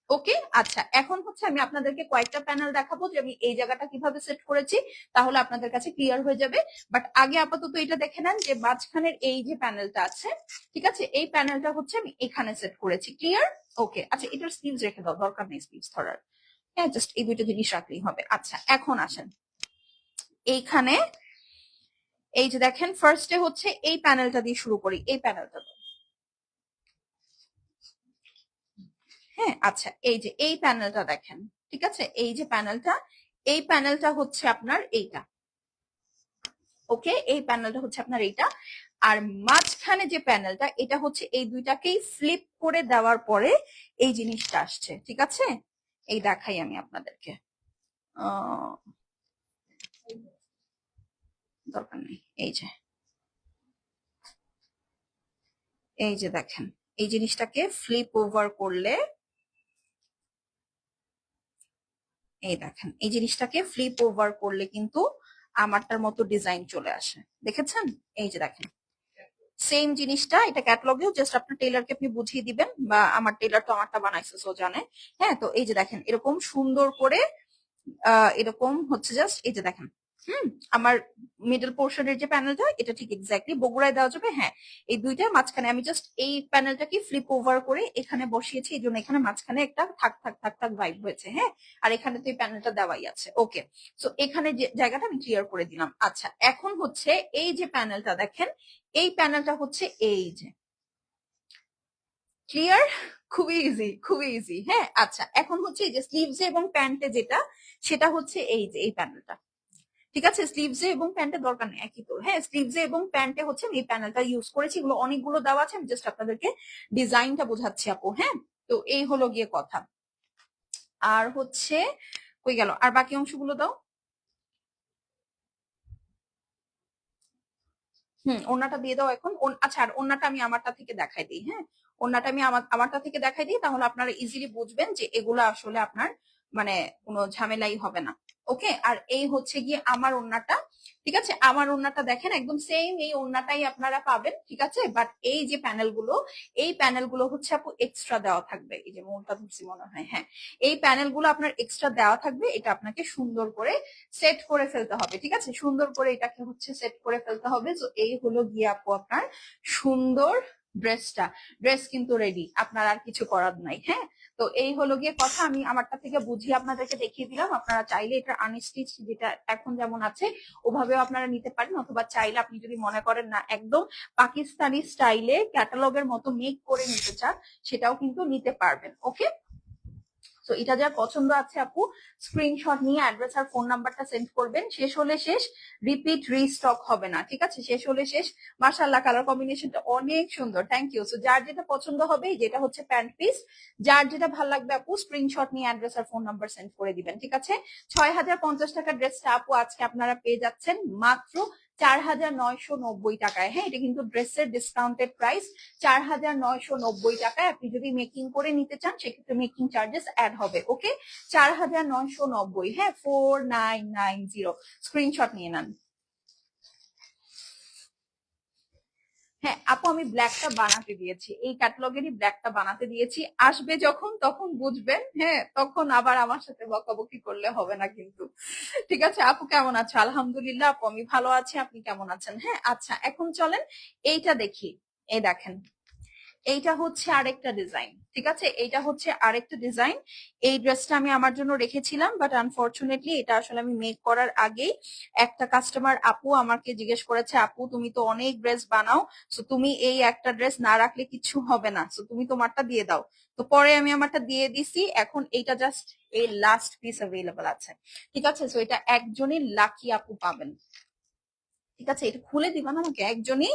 ওকে, আচ্ছা, এখন হচ্ছে আমি আপনাদেরকে কয়েকটা প্যানেল দেখাবো যে আমি এই জায়গাটা কিভাবে সেট করেছি, তাহলে আপনাদের কাছে ক্লিয়ার হয়ে যাবে। বাট আগে আপাতত এটা দেখে নেন যে মাঝখানের এই যে প্যানেলটা আছে, ঠিক আছে, এই প্যানেলটা হচ্ছে আমি এখানে সেট করেছি। ক্লিয়ার? ওকে, আচ্ছা, এটার স্লিভস রেখে দাও, দরকার নেই স্লিভস ধরার। হ্যাঁ, জাস্ট এই 2টা জিনিস রাখলেই হবে। আচ্ছা, এখন আসেন এইখানে, এই যে দেখেন ফার্স্টে হচ্ছে এই প্যানেলটা দিয়ে শুরু করি, এই প্যানেলটা। হ্যাঁ, আচ্ছা, এই যে এই প্যানেলটা দেখেন, ঠিক আছে, এই যে প্যানেলটা, এই প্যানেলটা হচ্ছে আপনার এইটা। ওকে, এই প্যানেলটা হচ্ছে আপনার এইটা। আর মাঝখানে যে প্যানেলটা, এটা হচ্ছে এই 2টাকেই ফ্লিপ করে দেওয়ার পরে এই জিনিসটা আসছে, ঠিক আছে। এই দেখাই আমি আপনাদেরকে, দরকার নেই। এই যে, এই যে দেখেন, এই জিনিসটাকে ফ্লিপ ওভার করলে, এই দেখেন এই জিনিসটাকে ফ্লিপ ওভার করলে কিন্তু আমারটার মতো ডিজাইন চলে আসে, দেখেছেন? এই যে দেখেন সেম জিনিসটা, এটা ক্যাটালগেও, জাস্ট আপনার টেলারকে আপনি বুঝিয়ে দিবেন, বা আমার টেলার তো আমারটা বানাইছে সো জানে। হ্যাঁ, তো এই যে দেখেন এরকম সুন্দর করে এরকম হচ্ছে, জাস্ট এই যে দেখেন, আমার মিডল পোর্শনের যে প্যানেলটা, এটা ঠিক এক্স্যাক্টলি বগুড়ায় দেওয়া যাবে। হ্যাঁ, এই 2টার মাঝখানে আমি জাস্ট এই প্যানেলটাকে ফ্লিপ ওভার করে এখানে বসিয়েছি, এই জন্য এখানে মাঝখানে একটা থাক থাক থাক থাক ভাইব হয়েছে। হ্যাঁ, আর এখানে তো এই প্যানেলটা দেওয়াই আছে। ওকে, সো এখানে যে জায়গাটা আমি ক্লিয়ার করে দিলাম। আচ্ছা, এখন হচ্ছে এই যে প্যানেলটা দেখেন, এই প্যানেলটা হচ্ছে এই যে, ক্লিয়ার? খুবই ইজি, খুবই ইজি। হ্যাঁ, আচ্ছা, এখন হচ্ছে এই যে স্লিভস এবং প্যান্টে যেটা, সেটা হচ্ছে এই যে এই প্যানেলটা, ঠিক আছে। স্লিভসে এবং প্যান্টের দরকার নেই, একই তো। হ্যাঁ, স্লিভসে এবং প্যান্টে হচ্ছে আমি এই প্যানেলটা ইউজ করেছি। এগুলো অনেকগুলো দেওয়া আছে, আমি জাস্ট আপনাদেরকে ডিজাইনটা বোঝাচ্ছি আপু। হ্যাঁ, তো এই হলো গিয়ে কথা। আর হচ্ছে কই গেল, আর বাকি অংশগুলো দাও। ওন্নাটা দিয়ে দাও এখন। আচ্ছা, আর ওন্নাটা আমি আমারটা থেকে দেখাই দিই। হ্যাঁ, ওন্নাটা আমি আমারটা থেকে দেখাই দিই, তাহলে আপনারা ইজিলি বুঝবেন যে এগুলো আসলে আপনার মানে কোনো ঝামেলাই হবে না। ওকে, আর এই হচ্ছে গিয়ে আমার ওন্নাটা, ঠিক আছে। আমার ওন্নাটা দেখেন একদম সেম এই ওন্নাটাই আপনারা পাবেন, ঠিক আছে। বাট এই যে প্যানেলগুলো, এই প্যানেলগুলো হচ্ছে আপু এক্সট্রা দেওয়া থাকবে। এই যে মোলটা ধরছি মনে হয়, হ্যাঁ, এই প্যানেলগুলো আপনার এক্সট্রা দেওয়া থাকবে। এটা আপনাকে সুন্দর করে সেট করে ফেলতে হবে, ঠিক আছে। সুন্দর করে এটাকে হচ্ছে সেট করে ফেলতে হবে। তো এই হলো গিয়ে আপু আপনার সুন্দর ড্রেসটা। ড্রেস কিন্তু রেডি, আপনার আর কিছু করার নাই। হ্যাঁ, তো এই হলো গিয়ে কথা, আমি আমারটা থেকে বুঝিয়ে আপনাদেরকে দেখিয়ে দিলাম। আপনারা চাইলে এটা আনস্টিচ যেটা এখন যেমন আছে ওভাবেও আপনারা নিতে পারেন, অথবা চাইলে আপনি যদি মনে করেন না একদম পাকিস্তানি স্টাইলে ক্যাটালগের মতো মেক করে নিতে চান, সেটাও কিন্তু নিতে পারবেন। ওকে, তো এটা যার পছন্দ আছে আপু স্ক্রিনশট নিয়ে অ্যাড্রেস আর ফোন নাম্বারটা সেন্ড করবেন। শেষ হলে শেষ, রিপিট রিস্টক হবে না, ঠিক আছে। শেষ হলে শেষ। মাশাআল্লাহ, কালার কম্বিনেশনটা অনেক সুন্দর, থ্যাংক ইউ। সো যার যেটা পছন্দ হবে, যেটা হচ্ছে প্যান্ট পিস, যার যেটা ভালো লাগবে আপু স্ক্রিনশট নিয়ে অ্যাড্রেস আর ফোন নাম্বার সেন্ড করে দিবেন, ঠিক আছে। 6050 টাকার ড্রেসটা আপু আজকে আপনারা পেয়ে যাচ্ছেন মাত্র 4,990 টাকায়। হ্যাঁ, এটা কিন্তু ড্রেসের ডিসকাউন্টেড প্রাইস 4,990 টাকায়। আপনি যদি মেকিং করে নিতে চান সেক্ষেত্রে মেকিং চার্জেস অ্যাড হবে। ওকে, 4,990। হ্যাঁ, 4990। স্ক্রিনশট নিয়ে নেন। হ্যাঁ আপু, আমি ব্ল্যাকটা বানাতে দিয়েছি, এই ক্যাটালগেরই ব্ল্যাকটা বানাতে দিয়েছি। আসবে যখন তখন বুঝবেন। হ্যাঁ, তখন আবার আমার সাথে বকাবকি করলে হবে না কিন্তু। ঠিক আছে আপু, কেমন আছো? আলহামদুলিল্লাহ আপু, আমি ভালো আছি। আপনি কেমন আছেন? হ্যাঁ আচ্ছা, এখন চলেন এইটা দেখি। এই দেখেন, এইটা হচ্ছে আরেকটা ডিজাইন। ঠিক আছে, এইটা হচ্ছে আরেকটা ডিজাইন। এই ড্রেসটা আমি আমার জন্য রেখেছিলাম, বাট আনফরচুনেটলি এটা আসলে আমি মেক করার আগেই একটা কাস্টমার আপু আমাকে জিজ্ঞেস করেছে, আপু তুমি তো অনেক ড্রেস বানাও, সো তুমি এই একটা ড্রেস না রাখলে কিছু হবে না, সো তুমি তোমারটা দিয়ে দাও। তো পরে আমি আমারটা দিয়ে দিছি। এখন এইটা জাস্ট এই লাস্ট পিস অ্যাভেলেবল আছে। ঠিক আছে, সো এটা একজনই লাকি আপু পাবেন। ঠিক আছে, এটা খুলে দিবা না আমাকে, একজনই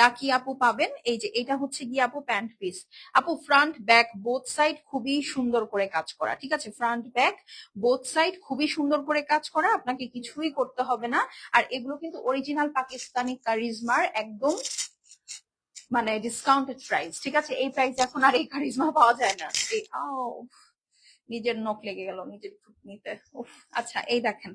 লাকি আপু পাবেন। এই যে এটা হচ্ছে গিয়ে আপু প্যান্ট পিস। আপু ফ্রন্ট ব্যাক বোথ সাইড খুবই সুন্দর করে কাজ করা। ঠিক আছে, ফ্রন্ট ব্যাক বোথ সাইড খুবই সুন্দর করে কাজ করা, আপনাকে কিছুই করতে হবে না। আর এগুলো কিন্তু অরিজিনাল পাকিস্তানি কারিজমার একদম মানে ডিসকাউন্টেড প্রাইস। ঠিক আছে, এই প্রাইস এখন আর এই কারিজমা পাওয়া যায় না। এই নিজের নখ লেগে গেল নিজের নিতে। আচ্ছা, এই দেখেন,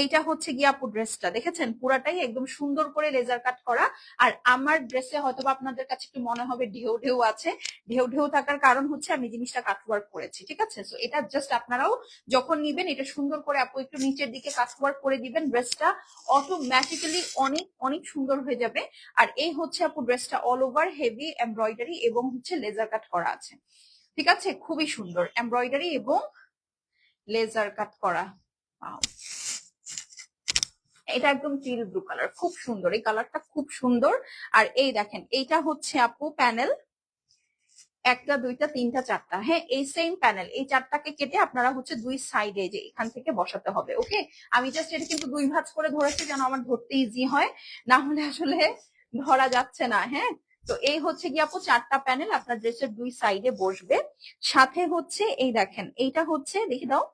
এইটা হচ্ছে গিয়ে আপু ড্রেসটা দেখেছেন, পুরাটাই একদম সুন্দর করে লেজার কাট করা। আর আমার ড্রেসে হয়তো আপনাদের কাছে একটু মনে হবে ঢেউ ঢেউ আছে। ঢেউ ঢেউ থাকার কারণ হচ্ছে আমি জিনিসটা কাটওয়ার্ক করেছি। ঠিক আছে, সো এটা জাস্ট আপনারাও যখন নিবেন এটা সুন্দর করে আপু একটু নিচের দিকে কাটওয়ার্ক করে দিবেন, ড্রেসটা অটোমেটিক্যালি অনেক অনেক সুন্দর হয়ে যাবে। আর এই হচ্ছে আপু ড্রেসটা অল ওভার হেভি এমব্রয়ডারি এবং হচ্ছে লেজার কাট করা আছে। ঠিক আছে, খুবই সুন্দর এমব্রয়ডারি এবং লেজার কাট করা। Wow! এটা একদম টিল ব্লু কালার, খুব সুন্দর, এই কালারটা খুব সুন্দর। আর এই দেখেন, এইটা হচ্ছে আপু প্যানেল, একটা দুইটা তিনটা চারটা। হ্যাঁ, এই সেম প্যানেল, এই চারটাকে কেটে আপনারা হচ্ছে দুই সাইডে যে এখান থেকে বসাতে হবে। ওকে, আমি জাস্ট এটা কিন্তু দুই ভাঁজ করে ধরেছি যেন আমার ধরতে ইজি হয়, না হলে আসলে ধরা যাচ্ছে না। হ্যাঁ, তো এই হচ্ছে কি আপু চারটা প্যানেল আপনার ড্রেসের দুই সাইডে বসবে। সাথে হচ্ছে এই দেখেন, এইটা হচ্ছে দেখি দাও।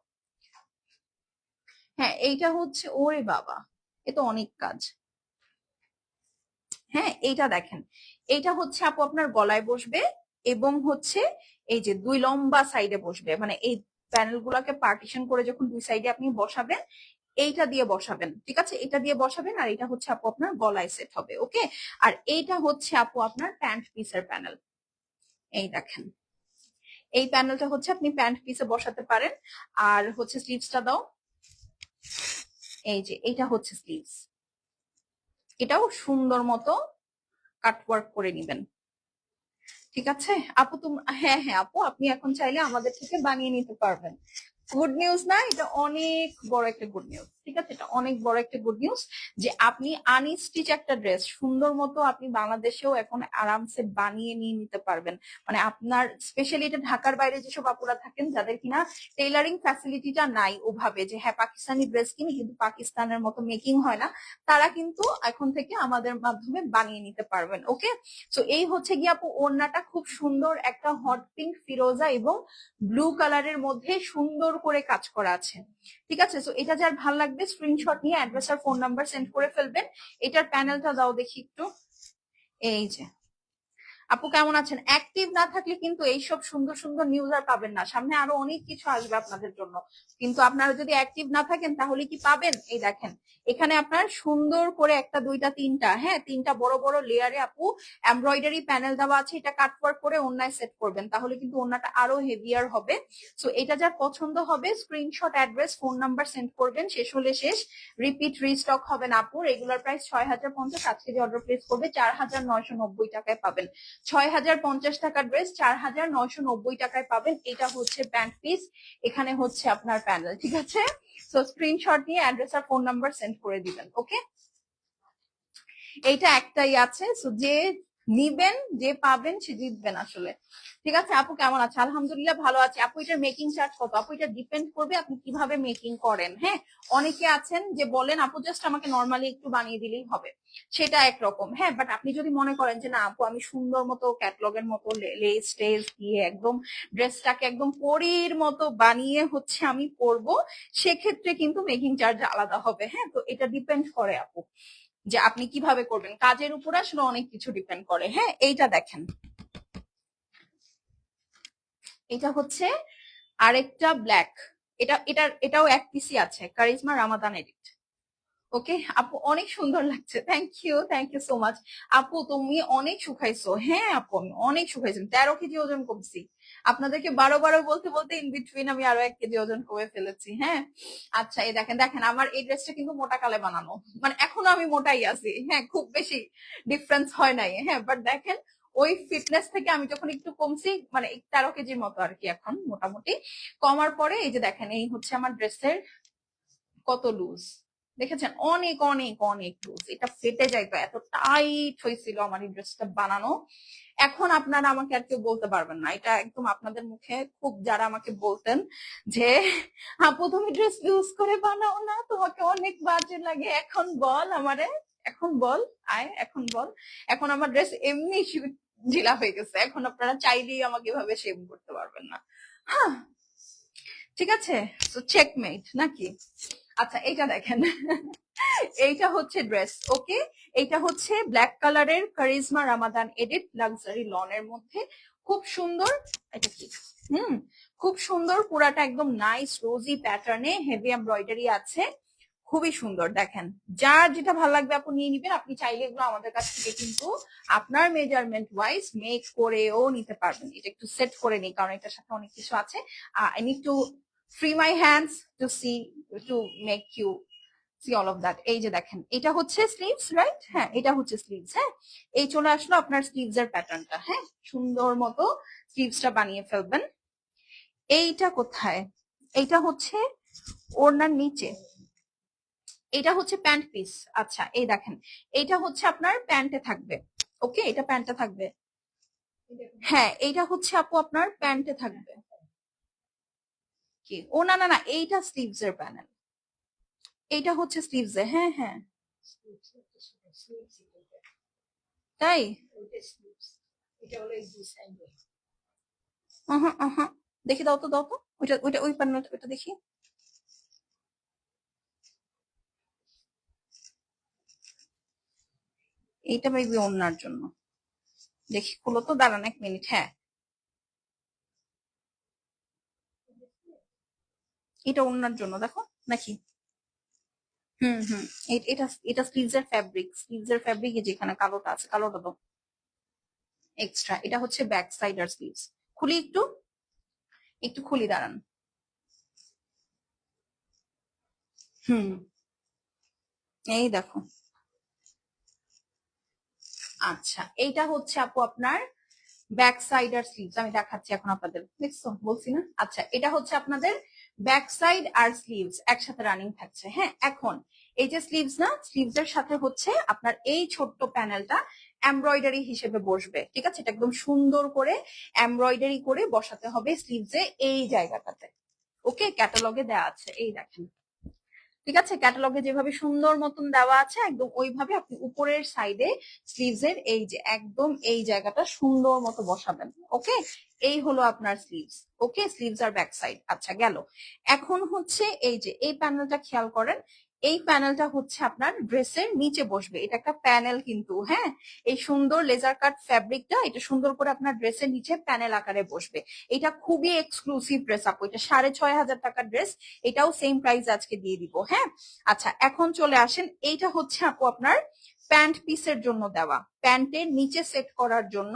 হ্যাঁ, এইটা হচ্ছে, ওরে বাবা এ তো অনেক কাজ। হ্যাঁ, এইটা দেখেন, এইটা হচ্ছে আপু আপনার গলায় বসবে এবং হচ্ছে এই যে দুই লম্বা সাইডে বসবে, মানে এই প্যানেল গুলাকে পার্টিশন করে যখন দুই সাইডে আপনি বসাবেন এইটা দিয়ে বসাবেন। ঠিক আছে, এটা দিয়ে বসাবেন। আর এটা হচ্ছে আপু আপনার গলায় সেট হবে। ওকে, আর এইটা হচ্ছে আপু আপনার প্যান্ট পিসের প্যানেল। এই দেখেন, এই প্যানেলটা হচ্ছে আপনি প্যান্ট পিসে বসাতে পারেন। আর হচ্ছে স্লিভসটা দাও। এই যে এইটা হচ্ছে স্লিভস, এটাও সুন্দর মতো কাটওয়ার্ক করে নিবেন। ঠিক আছে আপু, হ্যাঁ হ্যাঁ আপু, আপনি এখন চাইলে আমাদের থেকে বানিয়ে নিতে পারবেন। গুড নিউজ না, এটা অনেক বড় একটা গুড নিউজ। ঠিক আছে, এটা অনেক বড় একটা গুড নিউজ যে আপনি আনস্টিচ একটা ড্রেস সুন্দর মতো আপনি বাংলাদেশেও এখন আরামসে বানিয়ে নিয়ে নিতে পারবেন। মানে আপনার স্পেশালি এটা ঢাকার বাইরে যেসব আপুরা থাকেন যাদের কিনা টেইলারিং ফ্যাসিলিটিটা নাই ওভাবে, যে হ্যাঁ পাকিস্তানি ড্রেস কিনি কিন্তু পাকিস্তানের মতো মেকিং হয় না, তারা কিন্তু এখন থেকে আমাদের মাধ্যমে বানিয়ে নিতে পারবেন। ওকে, তো এই হচ্ছে গিয়ে আপু ওড়নাটা খুব সুন্দর একটা হট পিঙ্ক ফিরোজা এবং ব্লু কালারের মধ্যে সুন্দর করে কাজ করা আছে। ঠিক আছে, তো এটা যার ভালো লাগবে স্ক্রিনশট নিয়ে অ্যাড্রেস আর ফোন নাম্বার সেন্ড করে ফেলবেন। এটার প্যানেলটা দাও দেখি একটু। এই যে আপু কেমন আছেন? অ্যাক্টিভ না থাকলে কিন্তু এইসব সুন্দর সুন্দর নিউজ আর পাবেন না, সামনে আরো অনেক কিছু আসবে আপনাদের জন্য। কিন্তু আপনারা যদি অ্যাক্টিভ না থাকেন তাহলে কি পাবেন? এই দেখেন, এখানে আপনার সুন্দর করে একটা দুইটা তিনটা, হ্যাঁ তিনটা বড় বড় লেয়ারে আপু এমব্রয়ডারি প্যানেল দেওয়া আছে। এটা কাটওয়ার্ক করে ওড়নায় সেট করবেন, তাহলে কিন্তু ওড়নাটা আরো হেভিয়ার হবে। সো এটা যার পছন্দ হবে screenshot address phone number send করবেন, শেষ হলে শেষ, রিপিট রিস্টক হবে না আপু। রেগুলার প্রাইস 6,050, আজকে যে অর্ডার প্লেস করবে 4,990 টাকায় পাবেন। 6,050 টাকার ড্রেস 4,990 টাকায় পাবেন। এটা হচ্ছে প্যান্ট পিস, এখানে হচ্ছে আপনার প্যানেল। ঠিক আছে, সো স্ক্রিনশট নিয়ে অ্যাড্রেস আর ফোন নাম্বার সেন্ড করে দিবেন। ওকে, এইটা একটাই আছে, সো যে নিবেন যে পাবেন সে জিতবেন আসলে। ঠিক আছে আপু, কেমন আছে? আলহামদুলিল্লাহ ভালো আছে আপু। এটার মেকিং চার্জ কত আপু? এটা ডিপেন্ড করবে আপনি কিভাবে মেকিং করেন। হ্যাঁ, অনেকে আছেন যে বলেন আপু জাস্ট আমাকে নর্মালি একটু বানিয়ে দিলেই হবে, সেটা একরকম। হ্যাঁ, বাট আপনি যদি মনে করেন যে না আপু আমি সুন্দর মতো ক্যাটলগের মতো লেস টেস দিয়ে একদম ড্রেসটাকে একদম পরীর মতো বানিয়ে হচ্ছে আমি পরবো, সেক্ষেত্রে কিন্তু মেকিং চার্জ আলাদা হবে। হ্যাঁ, তো এটা ডিপেন্ড করে আপু। যে আপনি কিভাবে করবেন, কাজের উপর আসলে অনেক কিছু ডিপেন্ড করে। হ্যাঁ, এইটা দেখেন, এটা হচ্ছে আরেকটা ব্ল্যাক, এটাও এক পিসি আছে, কারিজমা রামাদান এডিট। ওকে আপু, অনেক সুন্দর লাগছে, থ্যাংক ইউ সো মাচ। আপু তুমি অনেক শুকাইছো। হ্যাঁ আপু, আমি অনেক শুকাইছি, 13 কেজি ওজন কমছি। আপনাদেরকে বারো বারো বলতে বলতে ইন বিটুইন আমি আরো 1 কেজি ওজন কমে ফেলেছি। হ্যাঁ, আচ্ছা এই দেখেন দেখেন, আমার এই ড্রেসটা কিন্তু মোটা কালে বানানো, মানে এখনো আমি মোটাই আছি। হ্যাঁ, খুব বেশি ডিফারেন্স হয় নাই। হ্যাঁ, বাট দেখেন ওই ফিটনেস থেকে আমি যখন একটু কমছি, মানে 13 কেজির মতো আর কি এখন মোটামুটি কমার পরে, এই যে দেখেন এই হচ্ছে আমার ড্রেসের কত লুজ, দেখেছেন, অনেক অনেক অনেক লুজ, এটা ফেটে যাইতো, এত টাইট হয়েছিল আমার এই ড্রেসটা বানানো। এখন আপনারা আমাকে আর কেউ বলতে পারবেন না, এটা একদম আপনাদের মুখে খুব, যারা আমাকে বলতেন যে আপু তুমি ড্রেস ইউজ করে বানাও না, তোমাকে অনেক বাজে লাগে, এখন বল আমারে, এখন বল, আয় এখন বল। এখন আমার ড্রেস এমনি ঢিলা হয়ে গেছে, এখন আপনারা চাইলেই আমাকে এভাবে শেম করতে পারবেন না। হ্যাঁ, ঠিক আছে, তো চেকমেট নাকি? আচ্ছা এইটা দেখেন, এইটা হচ্ছে ড্রেস। ওকে, এইটা হচ্ছে ব্ল্যাক কালারের কারিজমা রামাদান এডিট লাক্সারি লনের মধ্যে, খুব সুন্দর। এটা কি? খুব সুন্দর, পুরাটা একদম নাইস রোজি প্যাটার্নে, হেভি এমব্রয়ডারি আছে, খুবই সুন্দর। দেখেন, যার যেটা ভালো লাগবে আপনি নিয়ে নিবেন। আপনি চাইলে এগুলো আমাদের কাছ থেকে কিন্তু আপনার মেজারমেন্ট ওয়াইজ মেক করেও নিতে পারবেন। এটা একটু সেট করে নিই, কারণ এটার সাথে অনেক কিছু আছে। I need to free my hands to see, to make you see all of that. এই যে দেখেন, এটা হচ্ছে স্লিভস, রাইট? হ্যাঁ, এটা হচ্ছে স্লিভস। হ্যাঁ, এই চলে আসলো আপনার স্লিভস এর প্যাটার্নটা। হ্যাঁ, সুন্দর মতো স্লিভসটা বানিয়ে ফেলবেন। এইটা কোথায়? এইটা হচ্ছে ওড়নার নিচে, এটা হচ্ছে প্যান্ট পিস। আচ্ছা এই দেখেন, এইটা হচ্ছে আপনার প্যান্টে থাকবে। ওকে, এটা প্যান্টে থাকবে। হ্যাঁ, এইটা হচ্ছে আপু আপনার প্যান্টে থাকবে। কি? ও না না না, এইটা স্লিভস এর প্যানেল, এইটা হচ্ছে স্লিভস এর। হ্যাঁ হ্যাঁ, তাই? দেখি, দাও তো দাও তো, ওইটা ওইটা ওই প্যানেলটা, ওইটা দেখি। এইটা মেবি ওনার জন্য, দেখি খুলো তো, দাঁড়ান 1 মিনিট। হ্যাঁ, এটা ওনার জন্য, দেখো নাকি? হুম, এটা এটা স্লিভস এর ফ্যাব্রিক, স্লিভস এর ফ্যাব্রিক যেখানে কালোটা আছে, কালোটা তো এক্সট্রা। এটা হচ্ছে ব্যাক সাইড আর স্লিভস। খুলি একটু, একটু খুলি, দাঁড়ান। হুম, এই দেখো। আচ্ছা, এইটা হচ্ছে আপু আপনার ব্যাক সাইড আর স্লিভস, আমি দেখাচ্ছি এখন আপনাদের, দেখছো বলছি না? আচ্ছা, এটা হচ্ছে আপনাদের ব্যাক সাইড আর স্লিভস একসাথে রানিং থাকছে। হ্যাঁ, এখন এই যে স্লিভস না, স্লিভস এর সাথে হচ্ছে আপনার এই ছোট্ট প্যানেলটা এমব্রয়ডারি হিসেবে বসবে। ঠিক আছে, এটা একদম সুন্দর করে এমব্রয়ডারি করে বসাতে হবে স্লিভস এ এই জায়গাটাতে। ওকে, ক্যাটালগে দেওয়া আছে, এই দেখেন। ঠিক আছে, ক্যাটালগে যেভাবে সুন্দর মতন দেওয়া আছে, একদম ওইভাবে আপনি উপরের সাইডে স্লিভস এর এই যে একদম এই জায়গাটা সুন্দর মতো বসাবেন। ওকে, এই হলো আপনার স্লিভস। ওকে, স্লিভস আর ব্যাক সাইড। আচ্ছা গেল। এখন হচ্ছে এই যে এই প্যানেলটা খেয়াল করেন, এই প্যানেলটা হচ্ছে আপনার ড্রেসের নিচে বসবে। এটা একটা প্যানেল কিন্তু। হ্যাঁ, এই সুন্দর লেজার কাট ফ্যাব্রিকটা, এটা সুন্দর করে আপনার ড্রেসের নিচে প্যানেল আকারে বসবে। এটা খুবই এক্সক্লুসিভ ড্রেস আপু, এটা 6,500 টাকার ড্রেস, এটাও সেম প্রাইস আজকে দিয়ে দিব। হ্যাঁ, আচ্ছা এখন চলে আসেন, এইটা হচ্ছে আপু আপনার প্যান্ট পিসের জন্য দেওয়া, প্যান্টের নিচে সেট করার জন্য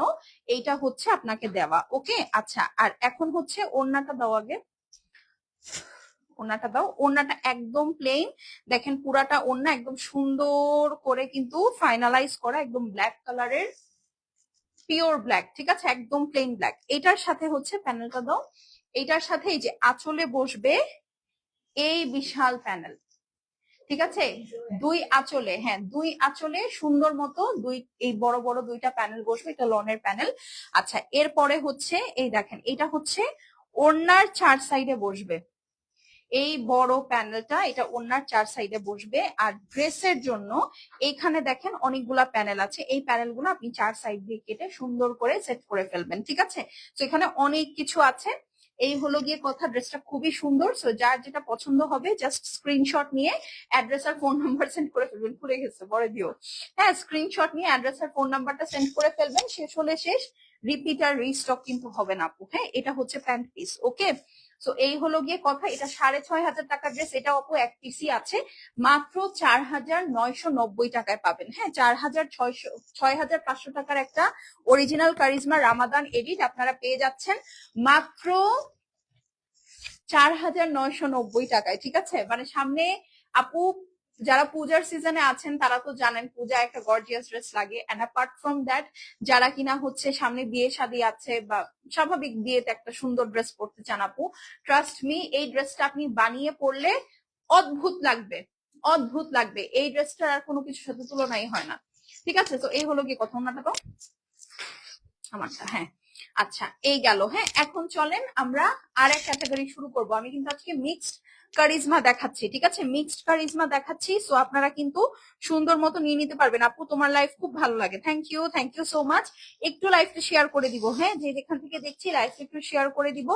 এইটা হচ্ছে আপনাকে দেওয়া। ওকে, আচ্ছা আর এখন হচ্ছে ওড়নাটা দাও আগে, ওড়নাটা দাও। ওড়নাটা একদম প্লেন, দেখেন পুরাটা ওড়না একদম সুন্দর করে কিন্তু ফাইনালাইজ করা, একদম ব্ল্যাক কালারের, পিওর ব্ল্যাক। ঠিক আছে, একদম প্লেন ব্ল্যাক। এটার সাথে হচ্ছে প্যানেলটা দাও, এটার সাথে এই যে আঁচলে বসবে এই বিশাল প্যানেল। ঠিক আছে, দুই আঁচলে, হ্যাঁ দুই আঁচলে সুন্দর মতো দুই এই বড় বড় দুইটা প্যানেল বসবে, এটা লনের প্যানেল। আচ্ছা, এরপরে হচ্ছে এই দেখেন, এটা হচ্ছে ওড়নার 4 সাইডে বসবে, এই বড় প্যানেলটা এটা ওড়নার 4 সাইডে বসবে। আর ড্রেসের জন্য এইখানে দেখেন অনেকগুলা প্যানেল আছে, এই প্যানেলগুলো আপনি 4 সাইড দিয়ে কেটে সুন্দর করে সেট করে ফেলবেন। ঠিক আছে, তো এখানে অনেক কিছু আছে। এই হলো গিয়ে কথা, ড্রেসটা খুবই সুন্দর। সো যার যেটা পছন্দ হবে জাস্ট স্ক্রিনশট নিয়ে অ্যাড্রেস আর ফোন নাম্বার সেন্ড করে ফেলবেন। ভুলে গেছে পরে দিও। হ্যাঁ, স্ক্রিনশট নিয়ে অ্যাড্রেস আর ফোন নাম্বারটা সেন্ড করে ফেলবেন। শেষ হলে শেষ, রিপিট আর রিস্টক কিন্তু হবে না আপু। হ্যাঁ, এটা হচ্ছে প্যান্ট পিস। ওকে, সো এই হলো গিয়ে কথা। এটা 6,500 টাকার ড্রেস। এটা আপু এক পিসি আছে, মাত্র 4,990 টাকায় পাবেন। হ্যাঁ, 6,500 টাকার একটা অরিজিনাল কারিজমা রামাদান এডিট আপনারা পেয়ে যাচ্ছেন মাত্র 4,990 টাকায়। ঠিক আছে, মানে সামনে আপু যারা পূজার সিজনে আছেন তারা তো জানেন পূজা একটা গর্জিয়াস ড্রেস লাগে। এন্ড অ্যাপার্ট ফ্রম দ্যাট, যারা কিনা হচ্ছে সামনে বিয়ে শাদী আছে বা স্বাভাবিক বিয়েতে একটা সুন্দর ড্রেস পরতে চান আপু, ট্রাস্ট মি, এই ড্রেসটা আপনি বানিয়ে পরলে অদ্ভুত লাগবে, অদ্ভুত লাগবে। এই ড্রেসটার আর কোনো কিছুর সাথে তুলনাই হয় না। ঠিক আছে, তো এই হলো কি কথা। ওনাটা তো আমারটা, হ্যাঁ। আচ্ছা, এই গেল। হ্যাঁ, এখন চলেন আমরা আর এক ক্যাটাগরি শুরু করব। আমি কিন্তু আজকে মিক্সড কারিজমা দেখাচ্ছি। ঠিক আছে, মিক্সড কারিজমা দেখাচ্ছি। সো আপনারা কিন্তু সুন্দর মতো নিয়ে নিতে পারবেন। আপু তোমার লাইফ খুব ভালো লাগে, থ্যাংক ইউ সো মাচ। একটু লাইফটা শেয়ার করে দিব। হ্যাঁ, যে যেখান থেকে দেখছি লাইফটা একটু শেয়ার করে দিব।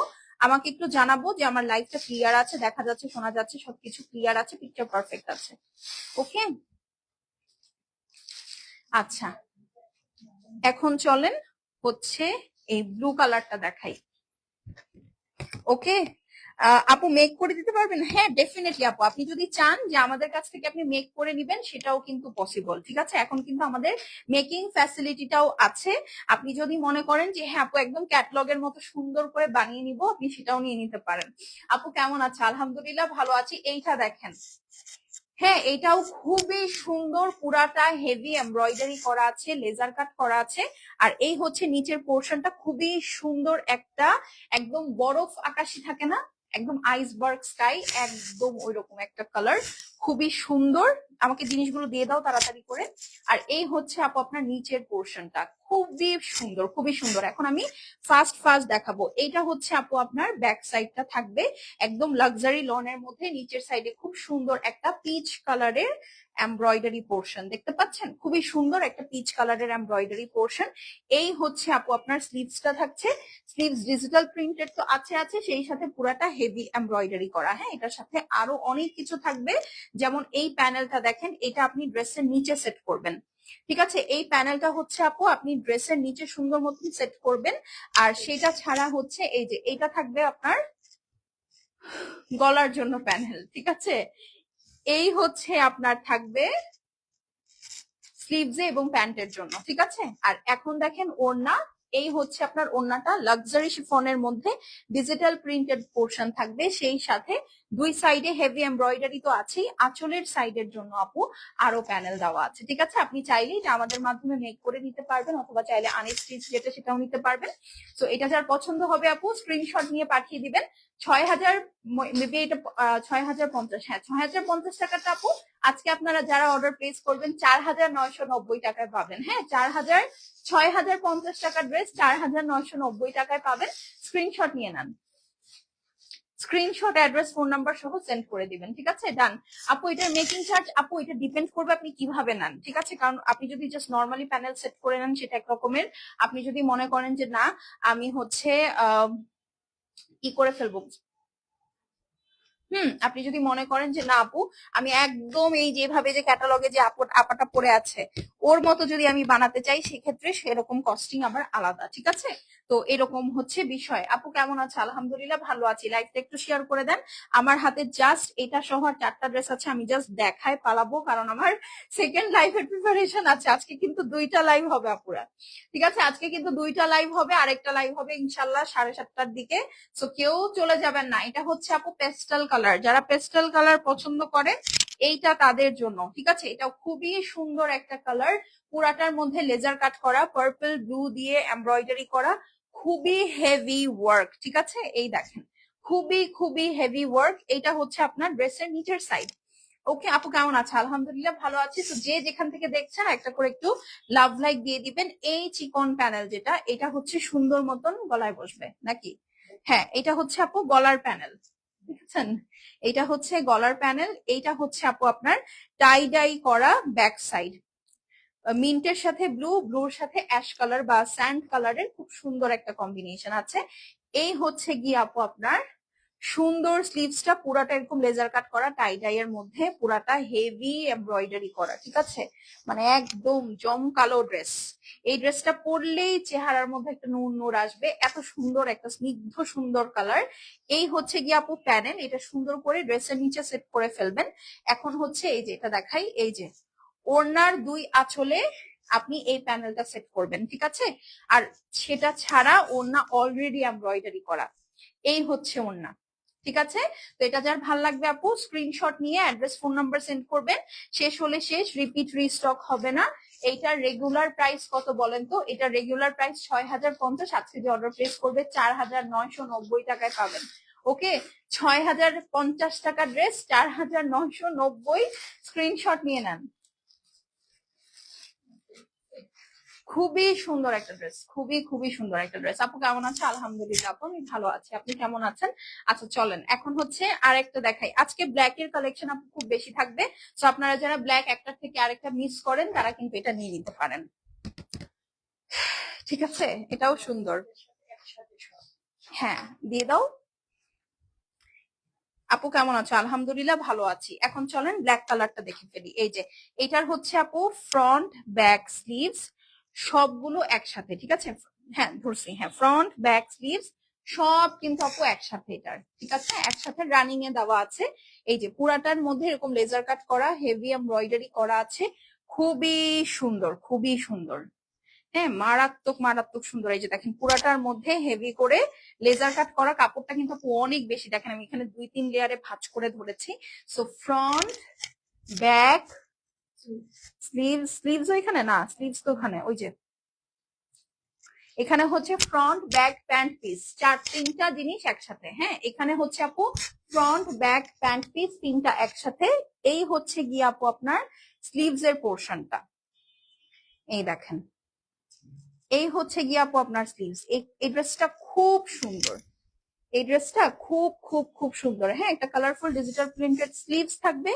আমাকে একটু জানাবো যে আমার লাইফটা ক্লিয়ার আছে, দেখা যাচ্ছে, শোনা যাচ্ছে, সবকিছু ক্লিয়ার আছে, পিকচার পারফেক্ট আছে। ওকে, আচ্ছা, এখন চলেন হচ্ছে এই ব্লু কালারটা দেখাই। ওকে, আপু মেক করে দিতে পারবেন? হ্যাঁ, ডেফিনেটলি আপু, আপনি যদি চান যে আমাদের কাছ থেকে আপনি মেক করে নিবেন সেটাও কিন্তু পসিবল। ঠিক আছে, এখন কিন্তু আমাদের মেকিং ফ্যাসিলিটিটাও আছে। আপনি যদি মনে করেন যে হ্যাঁ আপু একদম ক্যাটলগের মতো সুন্দর করে বানিয়ে নিব, আপনি সেটাও নিয়ে নিতে পারেন। আপু কেমন আছে? আলহামদুলিল্লাহ ভালো আছি। এইটা দেখেন, হ্যাঁ এটাও খুবই সুন্দর, পুরাটা হেভি এমব্রয়ডারি করা আছে, লেজার কাট করা আছে। আর এই হচ্ছে নিচের পোর্শনটা, খুবই সুন্দর একটা, একদম বরফ আকাশি থাকে না, একদম আইসবার্গ স্কাই, একদম ওইরকম একটা কালার, খুবই সুন্দর। আমাকে জিনিসগুলো দিয়ে দাও তাড়াতাড়ি করে। আর এই হচ্ছে আপু আপনার নিচের পোর্শনটা, খুবই সুন্দর, খুবই সুন্দর। এখন আমি ফার্স্ট ফার্স্ট দেখাবো। এইটা হচ্ছে আপু আপনার ব্যাক সাইডটা থাকবে একদম লাক্সারি লনের মধ্যে, নিচের সাইডে খুব সুন্দর একটা পিচ কালারের এমব্রয়ডারি পোর্শন দেখতে পাচ্ছেন, খুবই সুন্দর একটা পিচ কালারের এমব্রয়ডারি পোর্শন। এই হচ্ছে আপু আপনার স্লিভসটা থাকছে। স্লিভস ডিজিটাল প্রিন্টেড তো আছে, সেই সাথে পুরাটা হেভি এমব্রয়ডারি করা। হ্যাঁ, এটার সাথে আরো অনেক কিছু থাকবে, যেমন এই প্যানেলটা দেখেন, এটা আপনি ড্রেসের নিচে সেট করবেন। ঠিক আছে, এই প্যানেলটা হচ্ছে আপু আপনি ড্রেসের নিচে সুন্দর মতন সেট করবেন। আর সেটা ছাড়া হচ্ছে এই যে এইটা থাকবে আপনার গলার জন্য প্যানেল। ঠিক আছে, এই হচ্ছে আপনার থাকবে স্লিভসে এবং প্যান্টের জন্য। ঠিক আছে, আর এখন দেখেন ওড়না, এই হচ্ছে আপনার ওড়নাটা লাক্সারি শিফনের মধ্যে ডিজিটাল প্রিন্টেড পোর্শন থাকবে, সেই সাথে দুই সাইডে হেভি এমব্রয়ডারি তো আছেই, আঁচলের সাইডের জন্য আপু আরো প্যানেল দেওয়া আছে। ঠিক আছে, আপনি চাইলেই এটা আমাদের মাধ্যমে মেক করে নিতে পারবেন, অথবা চাইলে আনস্টিচ যেটা সেটাও নিতে পারবেন। তো এটা যার পছন্দ হবে আপু স্ক্রিনশট নিয়ে পাঠিয়ে দিবেন। 6,000, মেবি এটা 6,050, হ্যাঁ 6,050 টাকাটা আপু আজকে আপনারা যারা অর্ডার প্লেস করবেন 4,990 টাকায় পাবেন। হ্যাঁ, 6,50 টাকার ড্রেস 4,990 টাকায় পাবেন। স্ক্রিনশট নিয়ে নেন, স্ক্রিনশট, অ্যাড্রেস, ফোন নাম্বার সহ সেন্ড করে দিবেন। ঠিক আছে, ডান। আপু এটার মেকিং চার্জ আপু এটা ডিপেন্ড করবে আপনি কিভাবে নেন। ঠিক আছে, কারণ আপনি যদি জাস্ট নর্মালি প্যানেল সেট করে নেন সেটা এক রকমের। আপনি যদি মনে করেন যে না আমি হচ্ছে কি করে ফেলবো, আপনি যদি মনে করেন যে না আপু আমি একদম এই যেভাবে যে ক্যাটালগে যে আপাটা পড়ে আছে ওর মতো যদি আমি বানাতে চাই, সেক্ষেত্রে সেরকম কস্টিং আবার আলাদা। ঠিক আছে, তো এরকম হচ্ছে বিষয়। আপু কেমন আছে? আলহামদুলিল্লাহ ভালো আছি। লাইফটা একটু শেয়ার করে দেন। আমার হাতে জাস্ট এটা সহ 4টা ড্রেস আছে, আমি জাস্ট দেখায় পালাবো, কারণ আমার সেকেন্ড লাইফের প্রিপারেশন আছে। আজকে কিন্তু 2টা লাইভ হবে আপুরা। ঠিক আছে, আজকে কিন্তু 2টা লাইভ হবে, আরেকটা লাইভ হবে ইনশাল্লাহ 7:30টার দিকে। সো কেউ চলে যাবেন না। এটা হচ্ছে আপু পেস্টাল কালার, যারা পেস্টাল কালার পছন্দ করে এইটা তাদের জন্য। ঠিক আছে, এটা খুবই সুন্দর একটা কালার, পুরাটার মধ্যে লেজার কাট করা, পার্পল ব্লু দিয়ে এমব্রয়ডারি করা, খুবই হেভি ওয়ার্ক। ঠিক আছে, এই দেখেন খুবই খুবই হেভি ওয়ার্ক। এটা হচ্ছে আপনার ড্রেসের নিচের সাইড। ওকে আপু কেমন আছে? আলহামদুলিল্লাহ ভালো আছি। তো যে যেখান থেকে দেখছেন একটা করে একটু লাভ লাইক দিয়ে দিবেন। এই চিকন প্যানেল যেটা, এটা হচ্ছে সুন্দর মতন গলায় বসবে নাকি? হ্যাঁ, এটা হচ্ছে আপু গলার প্যানেল, বুঝছেন? এটা হচ্ছে গলার প্যানেল। এইটা হচ্ছে আপু আপনার টাই ডাই করা ব্যাক সাইড, মিন্টের সাথে ব্লু, ব্লুর সাথে অ্যাশ কালার বা স্যান্ড কালারের খুব সুন্দর একটা কম্বিনেশন আছে। এই হচ্ছে গিয়ে আপু আপনার সুন্দর স্লিভসটা, পুরাটা এরকম লেজার কাট করা টাই ডাই এর মধ্যে, পুরাটা হেভি এমব্রয়ডারি করা, ঠিক আছে? মানে একদম জমকালো ড্রেস। এই ড্রেসটা পরলেই চেহারার মধ্যে একটা নূর নূর আসবে, এত সুন্দর একটা স্নিগ্ধ সুন্দর কালার। এই হচ্ছে গিয়ে আপু প্যানেল, এটা সুন্দর করে ড্রেসের নিচে সেট করে ফেলবেন। এখন হচ্ছে এই যে এটা দেখাই, এই যে ওড়নার দুই আঁচলে আপনি এই প্যানেলটা সেট করবেন, ঠিক আছে? আর সেটা ছাড়া ওড়না অলরেডি এমব্রয়ডারি করা, এই হচ্ছে ওড়না, ঠিক আছে? তো এটা যার ভাল লাগবে আপু স্ক্রিনশট নিয়ে অ্যাড্রেস ফোন নাম্বার সেন্ড করবেন। শেষ হলে শেষ, রিপিট রিস্টক হবে না। এইটার রেগুলার প্রাইস কত বলেন তো? এটা রেগুলার প্রাইস 6050, আজকে যে অর্ডার প্লেস করবে 4990 টাকায় পাবেন। ওকে, 6050 টাকা ড্রেস 4990, স্ক্রিনশট নিয়ে নেন। খুবই সুন্দর একটা ড্রেস, খুবই খুবই সুন্দর একটা ড্রেস। আপু কেমন আছে? আলহামদুলিল্লাহ আপু আমি ভালো আছি, আপনি কেমন আছেন? আচ্ছা চলেন এখন হচ্ছে আরেকটা দেখাই। আজকে ব্ল্যাক এর কালেকশন আপু খুব বেশি থাকবে, তো আপনারা যারা ব্ল্যাক একটা থেকে আরেকটা মিস করেন তারা কিন্তু এটা নিয়ে নিতে পারেন, ঠিক আছে? এটাও সুন্দর। হ্যাঁ দিয়ে দাও। আপু কেমন আছো? আলহামদুলিল্লাহ ভালো আছি। এখন চলেন ব্ল্যাক কালারটা দেখে ফেলি। এই যে এটার হচ্ছে আপু ফ্রন্ট ব্যাক স্লিভস সবগুলো একসাথে, ঠিক আছে? হ্যাঁ ধরছি, হ্যাঁ ফ্রন্ট ব্যাক স্লিভস সব কিন্তু আপু একসাথে, এটার ঠিক আছে একসাথে রানিং এ দেওয়া আছে। এই যে পুরাটার মধ্যে এরকম লেজার কাট করা হেভি এমব্রয়ডারি করা আছে, খুবই সুন্দর খুবই সুন্দর। হ্যাঁ মারাত্মক মারাত্মক সুন্দর। এই যে দেখেন পুরাটার মধ্যে হেভি করে লেজার কাট করা, কাপড়টা কিন্তু আপু অনেক বেশি, দেখেন আমি এখানে 2-3 লেয়ারে ভাঁজ করে ধরেছি। সো ফ্রন্ট ব্যাক স্লিভস এখানে না, স্লিভস তো ওখানে, ওই যে এখানে হচ্ছে ফ্রন্ট ব্যাক প্যান্ট পিস, তিনটা জিনিস একসাথে। হ্যাঁ এখানে হচ্ছে আপু ফ্রন্ট ব্যাক প্যান্ট পিস তিনটা একসাথে। এই হচ্ছে গিয়ে আপু আপনার স্লিভস এর পোর্শনটা, এই দেখেন এই হচ্ছে গিয়ে আপু আপনার স্লিভস। এই ড্রেসটা খুব সুন্দর, এই ড্রেসটা খুব খুব খুব সুন্দর। হ্যাঁ একটা কালারফুল ডিজিটাল প্রিন্টেড স্লিভস থাকবে।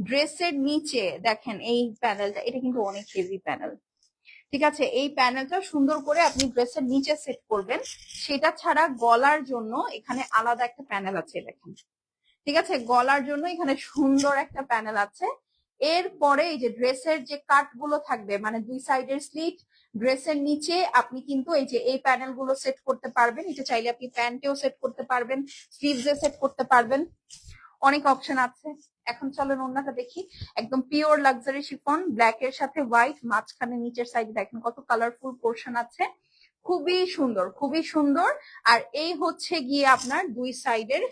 ড্রেসের নিচে দেখেন এই প্যানেলটা, এটা কিন্তু অনেক হেভি প্যানেল, ঠিক আছে? এই প্যানেলটা সুন্দর করে আপনি ড্রেসের নিচে সেট করবেন। সেটা ছাড়া গলার জন্য এখানে আলাদা একটা প্যানেল আছে, দেখেন ঠিক আছে? গলার জন্য এখানে সুন্দর একটা প্যানেল আছে। এরপরে এই যে ড্রেসের যে কাট গুলো থাকবে, মানে দুই সাইডের স্লিট, ড্রেসের নিচে আপনি কিন্তু এই যে এই প্যানেল গুলো সেট করতে পারবেন। এটা চাইলে আপনি প্যান্টেও সেট করতে পারবেন, স্লিভসে সেট করতে পারবেন, অনেক অপশন আছে। এখন চলেন ওড়নাটা দেখি। একদম পিওর লাক্সারি শিফন, ব্ল্যাক এর সাথে হোয়াইট, মাঝখানে নিচের সাইডে দেখেন কত কালারফুল পোর্শন আছে, খুবই সুন্দর খুবই সুন্দর। আর এই হচ্ছে গিয়ে আপনার দুই সাইডের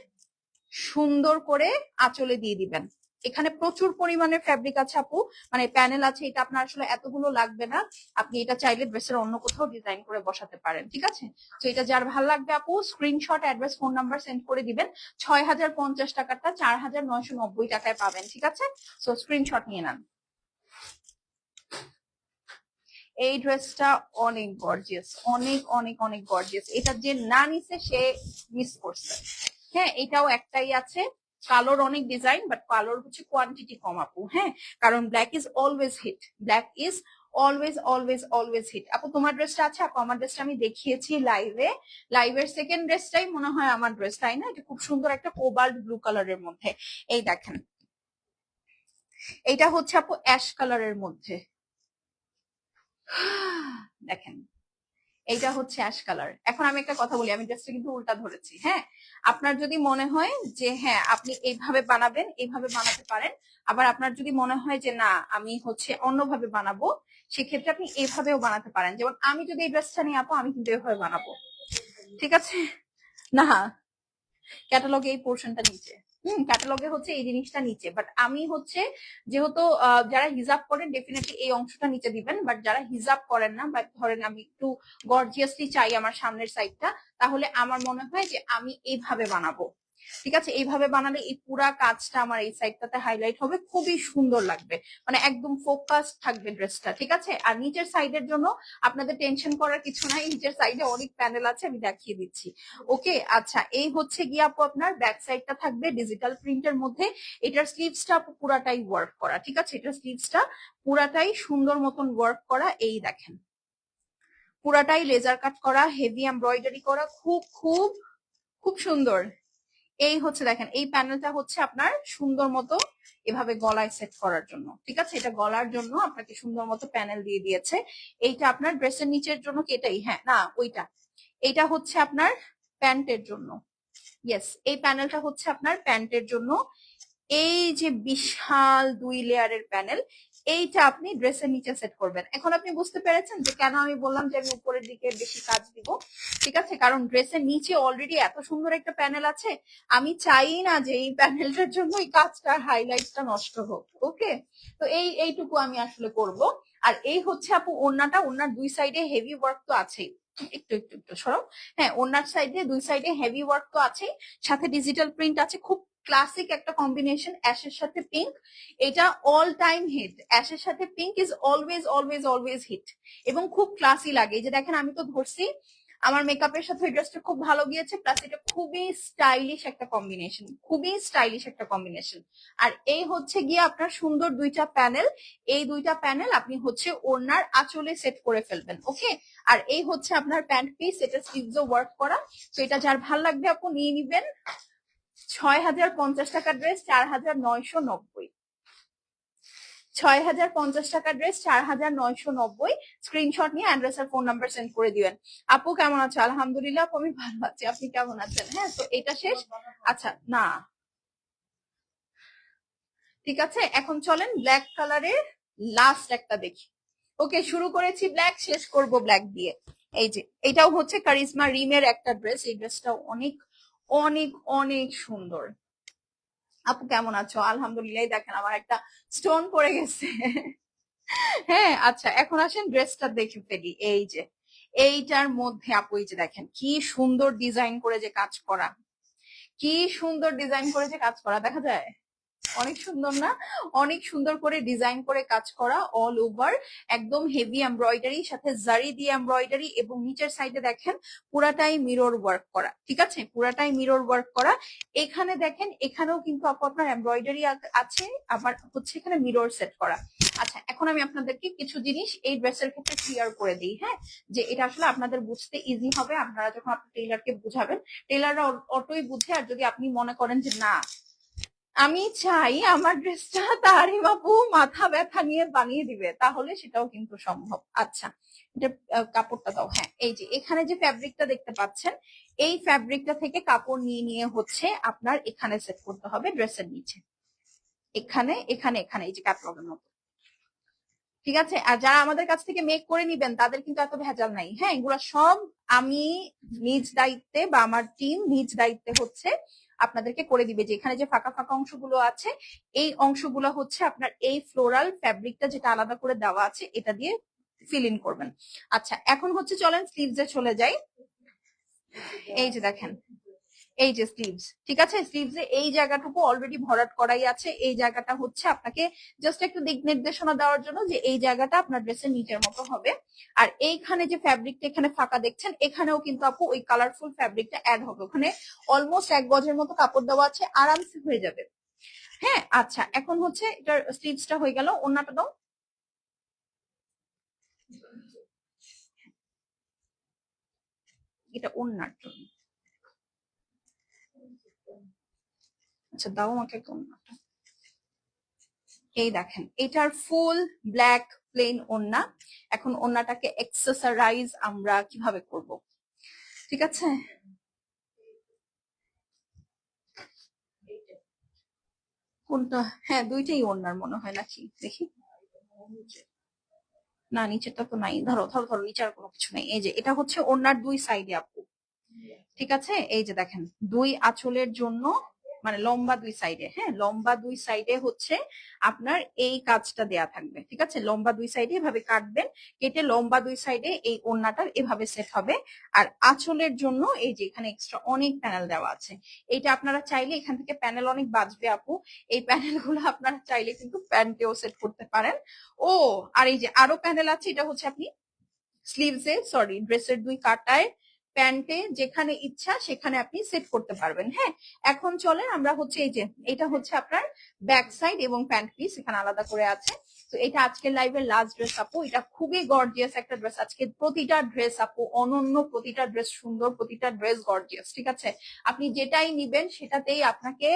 সুন্দর করে আঁচলে দিয়ে দিবেন। এখানে প্রচুর পরিমাণে ফ্যাব্রিক আছে আপু, মানে প্যানেল আছে, এটা আপনার আসলে এতগুলো লাগবে না। আপনি এটা চাইলে ড্রেসের অন্য কোথাও ডিজাইন করে বসাতে পারেন, ঠিক আছে? তো এটা যার ভালো লাগবে আপু screenshot address phone number send করে দিবেন। 6050 টাকাটা 4990 টাকায় পাবেন, ঠিক আছে? সো স্ক্রিনশট নিয়ে নেন। এই ড্রেসটা অনেক গর্জিয়াস, অনেক অনেক অনেক গর্জিয়াস। এটা যে না নিছে সে মিস করছে। হ্যাঁ এটাও একটাই আছে, কালোর অনেক ডিজাইন, বাট কালোর হচ্ছে কোয়ান্টিটি কম আপু। হ্যাঁ কারণ black is always hit, black is always always always hit. আপু তোমার ড্রেসটা আছে? আপু আমার ড্রেসটা আমি দেখিয়েছি লাইভে, লাইভের সেকেন্ড ড্রেসটাই মনে হয় আমার ড্রেস, তাই না? এটা খুব সুন্দর একটা কোবাল্ট ব্লু কালারের মধ্যে। এই দেখেন এইটা হচ্ছে আপু অ্যাশ কালারের মধ্যে, দেখেন এইটা হচ্ছে অ্যাশ কালার। এখন আমি একটা কথা বলি, আমি ড্রেসটা কিন্তু উল্টা ধরেছি। হ্যাঁ আপনার যদি মনে হয় যে হ্যাঁ আপনি এইভাবে বানাবেন, এইভাবে বানাতে পারেন। আবার আপনার যদি মনে হয় যে না আমি হচ্ছে অন্যভাবে বানাবো, সেক্ষেত্রে আপনি এইভাবেও বানাতে পারেন। যেমন আমি যদি এই ড্রেসটা নিয়ে আপু, আমি কিন্তু এইভাবে বানাবো, ঠিক আছে? না ক্যাটালগে এই পোর্শনটা নিচে, ক্যাটালগে হচ্ছে এই জিনিসটা নিচে, বাট আমি হচ্ছে যেহেতু যারা হিজাব করেন ডেফিনেটলি এই অংশটা নিচে দিবেন, বাট যারা হিজাব করেন না, বাট ধরেন আমি একটু গর্জিয়াসলি চাই আমার সামনের সাইডটা, তাহলে আমার মনে হয় যে আমি এইভাবে বানাবো, ঠিক আছে? এইভাবে বানালে এই পুরা কাজটা আমার এই সাইডটাতে হাইলাইট হবে, খুবই সুন্দর লাগবে, মানে একদম ফোকাস থাকবে ড্রেসটা, ঠিক আছে? আর নিচের সাইডের জন্য আপনাদের টেনশন করার কিছু নাই, নিচের সাইডে অনেক প্যানেল আছে, আমি দেখিয়ে দিচ্ছি। ওকে আচ্ছা এই হচ্ছে গিয়ে আপু আপনার ব্যাক সাইডটা থাকবে ডিজিটাল প্রিন্টের মধ্যে। এটার স্লিভসটা আপু পুরাটাই ওয়ার্ক করা, ঠিক আছে? এটার স্লিভসটা পুরাটাই সুন্দর মতন ওয়ার্ক করা, এই দেখেন পুরাটাই লেজার কাট করা, হেভি এমব্রয়ডারি করা, খুব খুব খুব সুন্দর। এই হচ্ছে দেখেন, এই প্যানেলটা হচ্ছে আপনার সুন্দর মতো এভাবে গলায় সেট করার জন্য, ঠিক আছে? এটা গলার জন্য আপনাকে সুন্দর মতো প্যানেল দিয়ে দিয়েছে। এইটা আপনার ড্রেসের নিচের জন্য কি এটাই? হ্যাঁ, না ওইটা, এটা হচ্ছে আপনার প্যান্টের জন্য। ইয়েস, এই প্যানেলটা হচ্ছে আপনার প্যান্টের জন্য। এই যে বিশাল 2 লেয়ারের প্যানেল, এইটা আপনি ড্রেসের নিচে সেট করবেন। এখন আপনি বুঝতে পেরেছেন যে কেন আমি বললাম যে আমি উপরের দিকে বেশি কাজ দিব, ঠিক আছে? কারণ ড্রেসের নিচে অলরেডি এত সুন্দর একটা প্যানেল আছে, আমি চাই না যে এই প্যানেলটার জন্য এই কাজটা হাইলাইটটা নষ্ট হোক। ওকে, তো এইটুকু আমি আসলে করব। আর এই হচ্ছে আপু ওড়নাটা, ওড়নার দুই সাইডে হেভি ওয়ার্ক তো আছেই। একটু একটু একটু সরো। হ্যাঁ, ওড়নার সাইডে দুই সাইডে হেভি ওয়ার্ক তো আছেই, সাথে ডিজিটাল প্রিন্ট আছে। খুব ক্লাসিক একটা কম্বিনেশন, অ্যাশের সাথে পিঙ্ক। এটা অল টাইম হিট, অ্যাশের সাথে pink is always always always hit, এবং খুব ক্লাসি লাগে। এই যে দেখেন, আমি তো ধরছি, আমার মেকআপের সাথে ওই ড্রেসটা খুব ভালো গিয়েছে, প্লাস এটা খুবই স্টাইলিশ একটা কম্বিনেশন, খুবই স্টাইলিশ একটা কম্বিনেশন। আর এই হচ্ছে গিয়ে আপনার সুন্দর দুইটা প্যানেল, এই দুইটা প্যানেল আপনি হচ্ছে ওড়নার আঁচলে সেট করে ফেলবেন। ওকে, আর এই হচ্ছে আপনার প্যান্ট পিস, এটা স্লিভসও ওয়ার্ক করা। তো এটা যার ভাল লাগবে আপনি নিয়ে নিবেন। 6,050 টাকার ড্রেস 4,990। 6,050 টাকার ড্রেস 4,990। স্ক্রিনশট নিয়ে অ্যাড্রেস আর ফোন নাম্বার সেন্ড করে দিবেন। আপু কেমন আছো? আলহামদুলিল্লাহ আপু, আমি ভালো আছি, আপনি কেমন আছেন? হ্যাঁ, তো এটা শেষ। আচ্ছা, না ঠিক আছে, এখন চলেন ব্ল্যাক কালারের লাস্ট একটা দেখি। ওকে, শুরু করেছি ব্ল্যাক, শেষ করব ব্ল্যাক দিয়ে। এই যে এটাও হচ্ছে কারিজমা রিমের একটা ড্রেস, এই ড্রেসটাও অনেক অনেক অনেক সুন্দর। আপু কেমন আছো? আলহামদুলিল্লাহ। দেখেন আমার একটা স্টোন পড়ে গেছে। হ্যাঁ, আচ্ছা এখন আসেন ড্রেসটা দেখে ফেলি। এই যে এইটার মধ্যে আপু এই যে দেখেন কি সুন্দর ডিজাইন করে যে কাজ করা, কি সুন্দর ডিজাইন করে যে কাজ করা, দেখা যায়? অনেক সুন্দর না? অনেক সুন্দর করে ডিজাইন করে কাজ করা, অল ওভার একদম হেভি এমব্রয়ডারি, সাথে জারি দিয়ে এমব্রয়ডারি, এবং নিচের সাইডে দেখেন পুরাটাই মিরর ওয়ার্ক করা, ঠিক আছে? পুরাটাই মিরর ওয়ার্ক করা। এখানে দেখেন, এখানেও কিন্তু আপু আপনার এমব্রয়ডারি আছে, আবার হচ্ছে এখানে মিরর সেট করা। আচ্ছা, এখন আমি আপনাদেরকে কিছু জিনিস এই ড্রেসের ক্ষেত্রে ক্লিয়ার করে দিই, হ্যাঁ, যে এটা আসলে আপনাদের বুঝতে ইজি হবে। আপনারা যখন আপনার টেইলারকে বুঝাবেন, টেইলাররা অটোই বুঝে। আর যদি আপনি মনে করেন যে না, আমি চাই আমার ড্রেসটা তারিম আপু মাথা ব্যথা নিয়ে বানিয়ে দিবে, তাহলে সেটাও কিন্তু সম্ভব। আচ্ছা, এটা কাপড়টা দাও। হ্যাঁ, এই যে এখানে যে ফ্যাব্রিকটা দেখতে পাচ্ছেন, এই ফ্যাব্রিকটা থেকে কাপড় নিয়ে নিয়ে হচ্ছে আপনার এখানে সেট করতে হবে ড্রেসের নিচে, এখানে এখানে এখানে, এই যে ক্যাটলগের মতো, ঠিক আছে? আর যারা আমাদের কাছ থেকে মেক করে নিবেন তাদের কিন্তু এত ভেজাল নাই। হ্যাঁ, এগুলো সব আমি নিজ দায়িত্বে বা আমার টিম নিজ দায়িত্বে হচ্ছে আপনাদেরকে করে দিবে। যে এখানে যে ফাঁকা ফাঁকা অংশগুলো আছে, এই অংশগুলো হচ্ছে আপনার এই ফ্লোরাল ফ্যাব্রিকটা যেটা আলাদা করে দেওয়া আছে, এটা দিয়ে ফিল ইন করবেন। আচ্ছা, এখন হচ্ছে চলেন স্লিভসে চলে যাই। এই যে দেখেন, এই যে স্লিভস, ঠিক আছে? স্লিভস এ এই জায়গাটুকু অলরেডি ভরাট করাই আছে। এই জায়গাটা হচ্ছে আপনাকে জাস্ট একটু দিক নির্দেশনা দেওয়ার জন্য যে এই জায়গাটা আপনার ড্রেসের নিচের মতো হবে। আর এইখানে যে ফ্যাব্রিকটা এখানে ফাঁকা দেখছেন, এখানেও কিন্তু আপু ওই কালারফুল ফ্যাব্রিকটা অ্যাড হবে। ওখানে অলমোস্ট 1 গজের মতো কাপড় দেওয়া আছে, আরামসে হয়ে যাবে। হ্যাঁ, আচ্ছা এখন হচ্ছে এটার স্লিভসটা হয়ে গেল। ওড়নাটা দাও। এটা ওড়নার জন্য। আচ্ছা, দাও আমাকে একটা ওড়নাটা। এই দেখেন, এটার ফুল ব্ল্যাক প্লেন ওড়না। এখন ওড়নাটাকে এক্সেসরাইজ আমরা কিভাবে করব, ঠিক আছে? কোনটা? হ্যাঁ, দুইটাই ওড়নার মনে হয়, নাকি দেখি। না, নিচেরটা তো নাই। ধরো ধরো ধরো, নিচে আর কোনো কিছু নেই। এই যে এটা হচ্ছে ওড়নার দুই সাইডে আপু, ঠিক আছে? এই যে দেখেন, দুই আঁচলের জন্য, মানে লম্বা দুই সাইডে, হ্যাঁ লম্বা দুই সাইডে হচ্ছে আপনার এই কাজটা দেয়া থাকবে, ঠিক আছে? লম্বা দুই সাইডে এভাবে কাটবেন, কেটে লম্বা দুই সাইডে এই ওড়নাটা এভাবে সেট হবে। আর আঁচলের জন্য এই যে এখানে এক্সট্রা অনেক প্যানেল দেওয়া আছে। এইটা আপনারা চাইলে, এখান থেকে প্যানেল অনেক বাঁচবে আপু, এই প্যানেল গুলো আপনারা চাইলে কিন্তু প্যান্টেও সেট করতে পারেন। ও, আর এই যে আরো প্যানেল আছে, এটা হচ্ছে আপনি স্লিভসে, সরি ড্রেসের দুই কাটায়, প্যান্টে, যেখানে ইচ্ছা সেখানে আপনি সেট করতে পারবেন। হ্যাঁ, এখন চলেন আমরা হচ্ছে এই যে এটা হচ্ছে আপনার ব্যাক সাইড এবং প্যান্ট পিস এখানে আলাদা করে আছে। তো এটা আজকের লাইভের লাস্ট ড্রেস আপু, এটা খুবই গর্জিয়াস একটা ড্রেস। আজকে প্রতিটা ড্রেস আপু অনন্য, প্রতিটা ড্রেস সুন্দর, প্রতিটা ড্রেস গর্জিয়াস, ঠিক আছে? আপনি যেটাই নিবেন সেটাতেই আপনাকে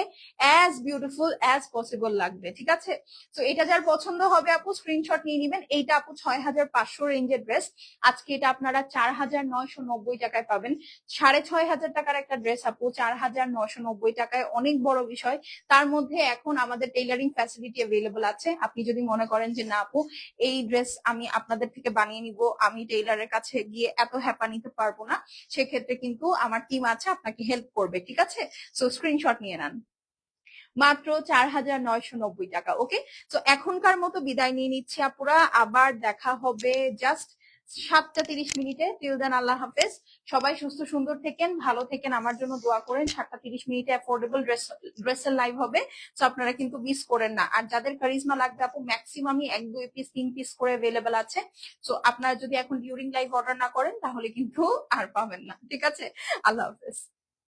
অ্যাজ বিউটিফুল অ্যাজ পসিবল লাগবে, ঠিক আছে? তো এটা যার পছন্দ হবে আপু স্ক্রিনশট নিয়ে নিবেন। এইটা আপু 6500 রেঞ্জের ড্রেস, আজকে এটা আপনারা 4990 টাকায় পাবেন। 6500 টাকার একটা ড্রেস আপু 4990 টাকায় অনেক বড় বিষয়। তার মধ্যে এখন আমাদের টেইলারিং ফ্যাসিলিটি অ্যাভেলেবল আছে। আপনি যদি মনে করেন যে না আপু এই ড্রেস আমি আপনাদের থেকে বানিয়ে নিব, আমি টেইলারের কাছে গিয়ে এত হ্যাপা নিতে পারবো না, সেক্ষেত্রে কিন্তু আমার টিম আছে আপনাকে হেল্প করবে, ঠিক আছে? সো স্ক্রিনশট নিয়ে নেন। মাত্র 4990 টাকা। ওকে, তো এখনকার মতো বিদায় নিয়ে নিচ্ছি আপুরা, আবার দেখা হবে জাস্ট 7টা 30 মিনিটে। টিল দেন আল্লাহ হাফেজ। সবাই সুস্থ সুন্দর থেকেন, ভালো থেকেন, আমার জন্য দোয়া করেন। 7টা 30 মিনিটে অ্যাফোর্ডেবল ড্রেসের লাইভ হবে, তো আপনারা কিন্তু মিস করেন না। আর যাদের কারিজমা লাগবে আপু ম্যাক্সিমামই 1 2 পিস 3 পিস করে অ্যাভেলেবল আছে। সো আপনারা যদি এখন ডিউরিং লাইভ অর্ডার না করেন তাহলে কিন্তু আর পাবেন না, ঠিক আছে? আল্লাহ হাফেজ।